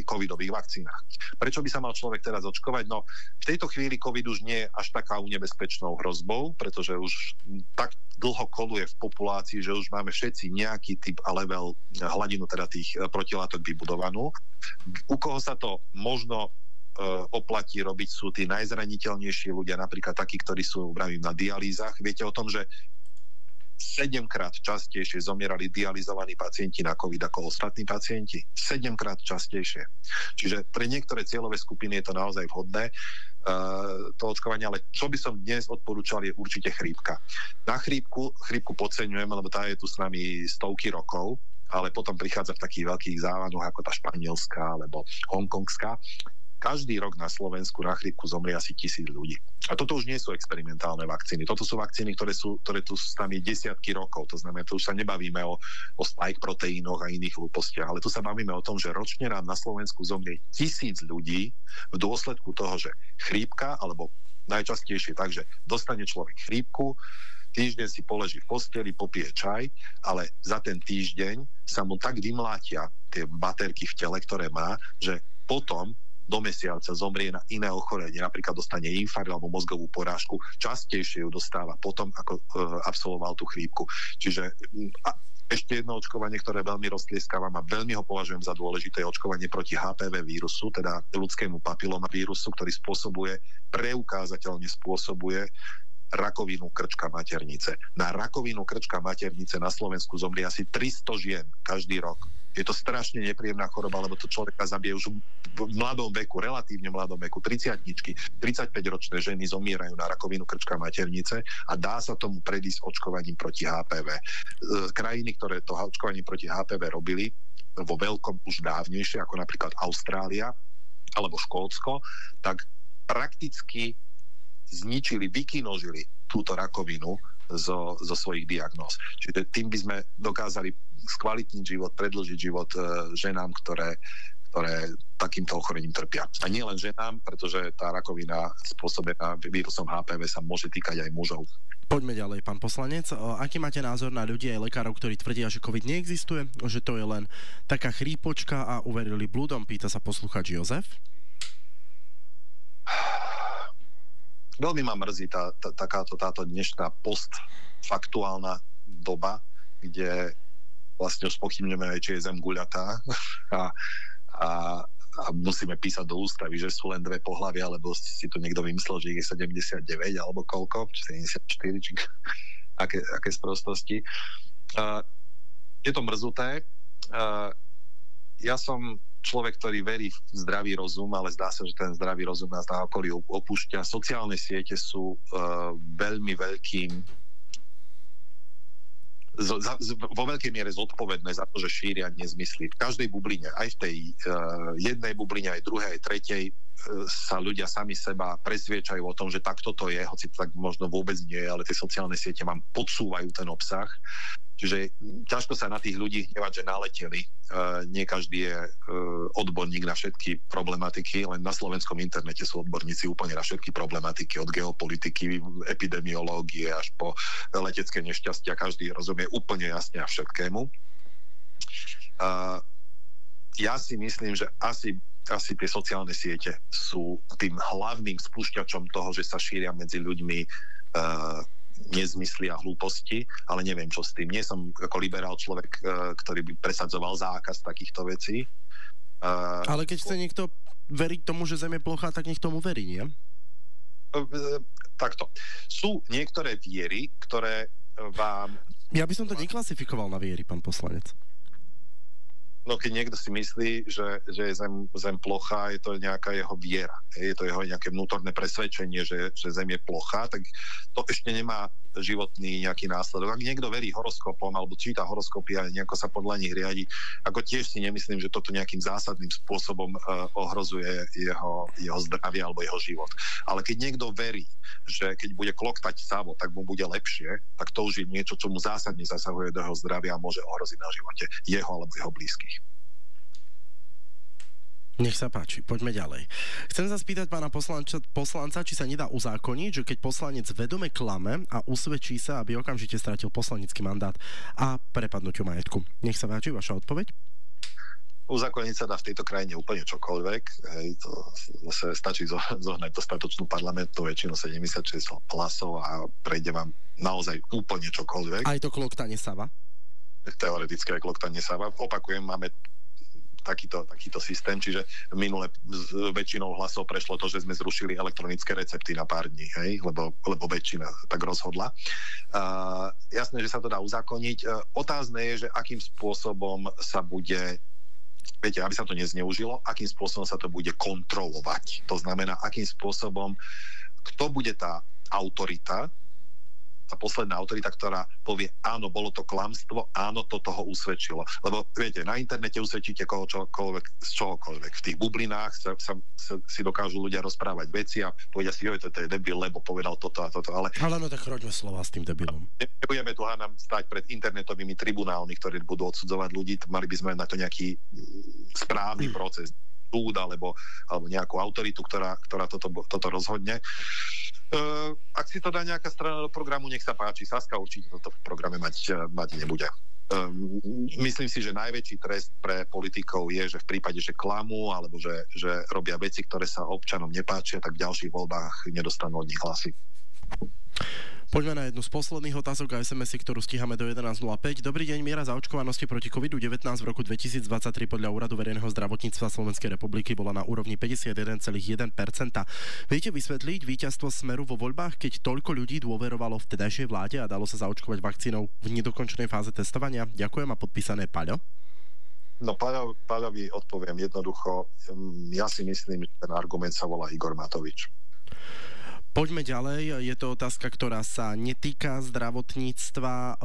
covidových vakcínach. Prečo by sa mal človek teraz očkovať? No, v tejto chvíli covid už nie je až takou nebezpečnou hrozbou, pretože už tak dlho koluje v populácii, že už máme všetci nejaký typ a level, hladinu teda tých protilátok vybudovanú. U koho sa to možno oplatí robiť, sú tí najzraniteľnejší ľudia, napríklad takí, ktorí sú na dialýzach. Viete o tom, že 7-krát častejšie zomierali dializovaní pacienti na COVID ako ostatní pacienti. 7-krát častejšie. Čiže pre niektoré cieľové skupiny je to naozaj vhodné, to očkovanie, ale čo by som dnes odporúčal, je určite chrípka. Na chrípku podceňujem, lebo tá je tu s nami stovky rokov, ale potom prichádza v takých veľkých závanoch ako tá španielská alebo hongkongská. Každý rok na Slovensku na chrípku zomrie asi 1000 ľudí. A toto už nie sú experimentálne vakcíny. Toto sú vakcíny, ktoré tu s nami desiatky rokov. To znamená, tu už sa nebavíme o spike proteínoch a iných hlúpostiach, ale tu sa bavíme o tom, že ročne nám na Slovensku zomrie 1000 ľudí v dôsledku toho, že chrípka, alebo najčastejšie tak, že dostane človek chrípku, týždeň si položí v posteli, popije čaj, ale za ten týždeň sa mu tak vymlátia tie baterky v tele, ktoré má, že potom do mesiaca zomrie na iné ochorenie, napríklad dostane infarkt alebo mozgovú porážku, častejšie ju dostáva potom, ako absolvoval tú chrípku. Čiže ešte jedno očkovanie, ktoré veľmi roztlieskávam a veľmi ho považujem za dôležité, je očkovanie proti HPV vírusu, teda ľudskému papilomavírusu, ktorý preukázateľne spôsobuje rakovinu krčka maternice. Na rakovinu krčka maternice na Slovensku zomrie asi 300 žien každý rok. Je to strašne nepríjemná choroba, lebo to človeka zabije už v mladom veku, relatívne mladom veku. 30-tničky, 35-ročné ženy zomierajú na rakovinu krčka maternice a dá sa tomu predísť očkovaním proti HPV. Krajiny, ktoré to očkovanie proti HPV robili vo veľkom už dávnejšie, ako napríklad Austrália alebo Škótsko, tak prakticky zničili, vykinožili túto rakovinu zo svojich diagnóz. Čiže tým by sme dokázali skvalitniť život, predĺžiť život ženám, ktoré takýmto ochorením trpia. A nie len ženám, pretože tá rakovina spôsobená vírusom HPV sa môže týkať aj mužov. Poďme ďalej, pán poslanec. Aký máte názor na ľudí aj lekárov, ktorí tvrdia, že COVID neexistuje, že to je len taká chrípočka a uverili blúdom? Pýta sa posluchač Jozef. Veľmi ma mrzí táto dnešná postfaktuálna doba, kde vlastne už spochybňujeme aj, či je Zem guľatá a musíme písať do ústavy, že sú len dve pohlavia, alebo si to niekto vymyslel, že ich je 79 alebo koľko, či 74, či aké sprostosti. Je to mrzuté. Ja som človek, ktorý verí v zdravý rozum, ale zdá sa, že ten zdravý rozum nás na okolí opúšťa. Sociálne siete sú veľmi veľkým vo veľkej miere zodpovedné za to, že šíria nezmysly. V každej bubline, aj v tej jednej bubline, aj druhej, aj tretej, sa ľudia sami seba presviečajú o tom, že takto to je, hoci to tak možno vôbec nie, ale tie sociálne siete vám podsúvajú ten obsah. Čiže ťažko sa na tých ľudí hnevať, že naleteli. Nie každý je odborník na všetky problematiky, len na slovenskom internete sú odborníci úplne na všetky problematiky, od geopolitiky, epidemiológie až po letecké nešťastia. Každý rozumie úplne jasne a všetkému. Ja si myslím, že asi tie sociálne siete sú tým hlavným spúšťačom toho, že sa šíria medzi ľuďmi nezmysly a hlúposti, ale neviem, čo s tým. Nie som ako liberál človek, ktorý by presadzoval zákaz takýchto vecí. Ale keď chce niekto veriť tomu, že Zem je plochá, tak nech tomu verí, nie? Takto. Sú niektoré viery, ktoré vám... Ja by som to neklasifikoval na viery, pán poslanec. No keď niekto si myslí, že je zem plochá, je to nejaká jeho viera. Je to jeho nejaké vnútorné presvedčenie, že Zem je plochá, tak to ešte nemá životný nejaký následok. Ak niekto verí horoskopom alebo číta horoskopy a nejako sa podľa nich riadi, ako tiež si nemyslím, že toto nejakým zásadným spôsobom ohrozuje jeho zdravie alebo jeho život. Ale keď niekto verí, že keď bude kloktať savo, tak mu bude lepšie, tak to už je niečo, čo mu zásadne zasahuje do jeho zdravia a môže ohroziť na živote jeho alebo jeho blízkych. Nech sa páči, poďme ďalej. Chcem sa spýtať pána poslanca, či sa nedá uzákoniť, že keď poslanec vedome klame a usvedčí sa, aby okamžite stratil poslanecký mandát a prepadnutiu majetku. Nech sa páči, vaša odpoveď? Uzákoniť sa dá v tejto krajine úplne čokoľvek. Hej, to zase stačí zohnať dostatočnú parlamentnú väčšinu 76 hlasov a prejde vám naozaj úplne čokoľvek. Aj to kloktanie sava? Teoretické kloktanie sava. Opakujem, máme takýto systém, čiže minule s väčšinou hlasov prešlo to, že sme zrušili elektronické recepty na pár dní, hej? Lebo väčšina tak rozhodla. Jasné, že sa to dá uzákoniť. Otázne je, že akým spôsobom sa bude, viete, aby sa to nezneužilo, akým spôsobom sa to bude kontrolovať. To znamená, akým spôsobom, kto bude tá autorita, tá posledná autorita, ktorá povie, áno, bolo to klamstvo, áno, to toho usvedčilo. Lebo, viete, na internete usvedčíte z čohokoľvek. V tých bublinách si dokážu ľudia rozprávať veci a povedia si, joj, to je debil, lebo povedal toto a toto. Ale no tak choďme slova s tým debilom. Nebudeme tu hádam stať pred internetovými tribunálmi, ktorí budú odsudzovať ľudí, mali by sme na to nejaký správny proces, súd alebo nejakú autoritu, ktorá toto rozhodne. Ak si to dá nejaká strana do programu, nech sa páči. Saska určite toto v programe mať nebude. Myslím si, že najväčší trest pre politikov je, že v prípade, že klamú alebo že robia veci, ktoré sa občanom nepáčia, tak v ďalších voľbách nedostanú od nich hlasy. Poďme na jednu z posledných otázok a SMS-y, ktorú stíhame do 11.05. Dobrý deň, miera zaočkovanosti proti COVID-19 v roku 2023 podľa Úradu verejného zdravotníctva Slovenskej republiky bola na úrovni 51,1%. Viete vysvetliť víťazstvo Smeru vo voľbách, keď toľko ľudí dôverovalo vtedajšej vláde a dalo sa zaočkovať vakcínou v nedokončenej fáze testovania? Ďakujem a podpísané Paľo. No Paľovi odpoviem jednoducho. Ja si myslím, že ten argument sa volá Igor Matovič. Poďme ďalej. Je to otázka, ktorá sa netýka zdravotníctva,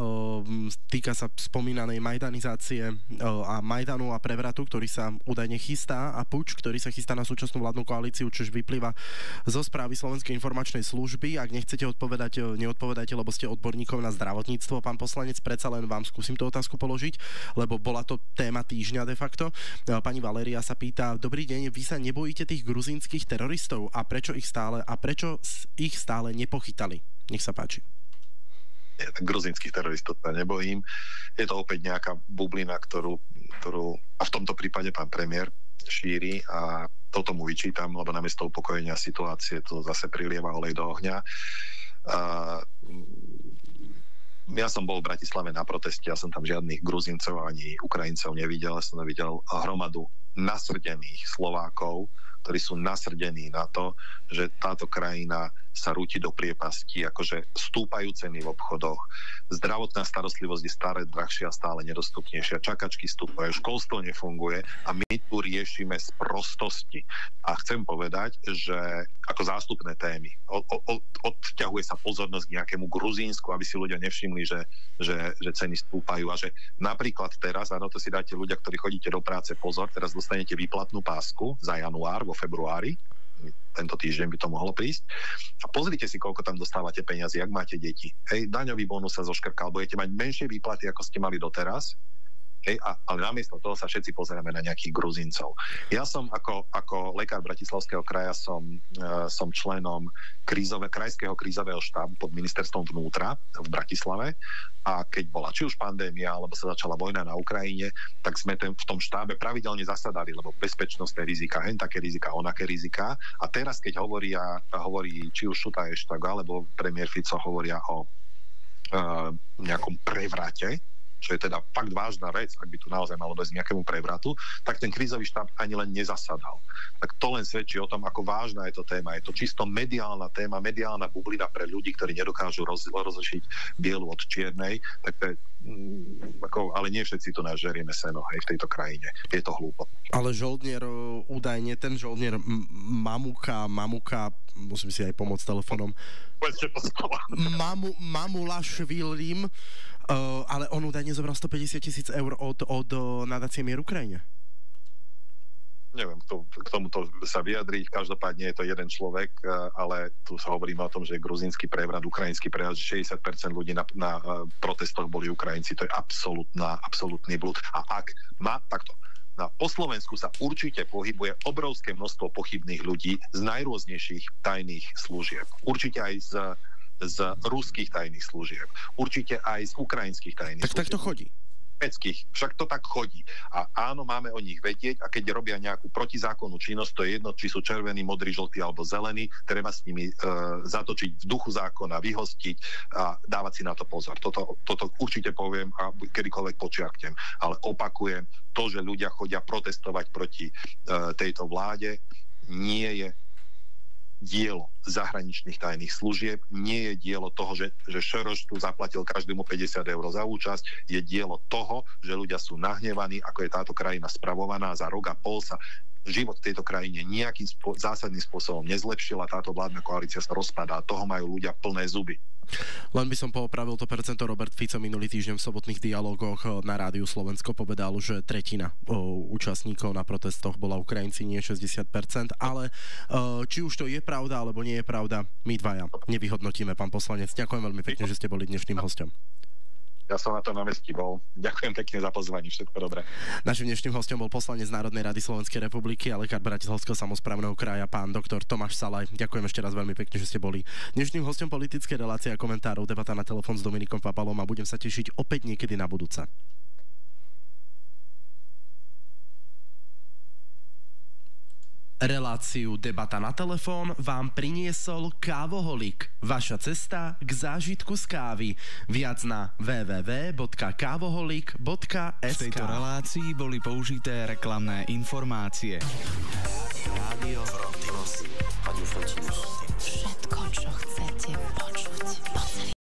týka sa spomínanej majdanizácie a Majdanu a prevratu, ktorý sa údajne chystá, a puč, ktorý sa chystá na súčasnú vládnu koalíciu, čo vyplýva zo správy Slovenskej informačnej služby. Ak nechcete odpovedať, neodpovedajte, lebo ste odborníkom na zdravotníctvo. Pán poslanec, predsa len vám skúsim tú otázku položiť, lebo bola to téma týždňa de facto. Pani Valéria sa pýta: dobrý deň, vy sa nebojíte tých gruzínskych teroristov a prečo ich stále nepochytali? Nech sa páči. Gruzínskych teroristov sa nebojím. Je to opäť nejaká bublina, ktorú a v tomto prípade pán premiér šíri, a toto mu vyčítam, lebo namiesto upokojenia situácie to zase prilieva olej do ohňa. Ja som bol v Bratislave na proteste, ja som tam žiadnych Gruzíncov ani Ukrajincov nevidel, ja som tam videl hromadu nasrdených Slovákov, ktorí sú nasrdení na to, že táto krajina sa rúti do priepasti, akože stúpajú ceny v obchodoch, zdravotná starostlivosť je stále drahšia, stále nedostupnejšia, čakačky stúpajú, školstvo nefunguje a my tu riešime sprostosti. A chcem povedať, že ako zástupné témy odťahuje sa pozornosť k nejakému Gruzínsku, aby si ľudia nevšimli, že ceny stúpajú, a že napríklad teraz, áno, to si dáte ľudia, ktorí chodíte do práce, pozor, teraz dostanete výplatnú pásku za január, vo februári, tento týždeň by to mohlo prísť. A pozrite si, koľko tam dostávate peniazy, ak máte deti. Hej, daňový bonus sa zoškrkal, budete mať menšie výplaty, ako ste mali doteraz. Hej, ale namiesto toho sa všetci pozeráme na nejakých Gruzíncov. Ja som ako lekár Bratislavského kraja som členom krajského krízového štábu pod ministerstvom vnútra v Bratislave a keď bola či už pandémia, alebo sa začala vojna na Ukrajine, tak sme v tom štábe pravidelne zasadali, lebo bezpečnostné rizika, také rizika, onaké rizika. A teraz, keď hovorí či už Šuta Eštok, alebo premiér Fico hovoria o nejakom prevrate, čo je teda fakt vážna vec, ak by tu naozaj malo dojsť nejakému prevratu, tak ten krízový štáb ani len nezasadal. Tak to len svedčí o tom, ako vážna je to téma. Je to čisto mediálna téma, mediálna bublina pre ľudí, ktorí nedokážu rozlišiť bielu od čiernej, tak to je, ale nie všetci tu nažerieme seno aj v tejto krajine. Je to hlúpo. Ale žoldnier, údajne ten žoldnier Mamuka, musím si aj pomôcť telefónom, Mamulašvilim, ale on údajne zobral 150 000 eur od nadácie Mier Ukrajine. Neviem, k tomuto sa vyjadriť. Každopádne je to jeden človek, ale tu sa hovoríme o tom, že je gruzínsky prevrat, ukrajinský prevrat, že 60% ľudí na protestoch boli Ukrajinci. To je absolútny blúd. A ak má takto, po Slovensku sa určite pohybuje obrovské množstvo pochybných ľudí z najrôznejších tajných služieb. Určite aj z ruských tajných služieb. Určite aj z ukrajinských tajných služieb. Tak to chodí. Však to tak chodí. A áno, máme o nich vedieť a keď robia nejakú protizákonnú činnosť, to je jedno, či sú červení, modrí, žltí alebo zelení, treba s nimi zatočiť v duchu zákona, vyhostiť a dávať si na to pozor. Toto určite poviem a kedykoľvek počiarknem. Ale opakujem, to, že ľudia chodia protestovať proti tejto vláde, nie je dielo zahraničných tajných služieb, nie je dielo toho, že Šoroš tu zaplatil každému 50 eur za účasť, je dielo toho, že ľudia sú nahnevaní, ako je táto krajina spravovaná. Za rok a pol sa život v tejto krajine nejakým zásadným spôsobom nezlepšil a táto vládna koalícia sa rozpadá. Toho majú ľudia plné zuby. Len by som poopravil to percento. Robert Fico minulý týždeň v sobotných dialógoch na Rádiu Slovensko povedal, že tretina účastníkov na protestoch bola Ukrajinci, nie 60%, ale či už to je pravda, alebo nie je pravda, my dvaja nevyhodnotíme, pán poslanec. Ďakujem veľmi pekne, že ste boli dnešným hosťom. Ja som na tom námestí bol. Ďakujem pekne za pozvanie, všetko dobré. Našim dnešným hosťom bol poslanec Národnej rady Slovenskej republiky a lekár Bratislavského samosprávneho kraja, pán doktor Tomáš Salaj. Ďakujem ešte raz veľmi pekne, že ste boli dnešným hosťom politické relácie a komentárov Debata na telefón s Dominikom Papalom a budem sa tešiť opäť niekedy na budúce. Reláciu Debata na telefón vám priniesol Kávoholik. Vaša cesta k zážitku z kávy. Viac na www.kavoholik.sk. V tejto relácii boli použité reklamné informácie. Rádio Frontinos.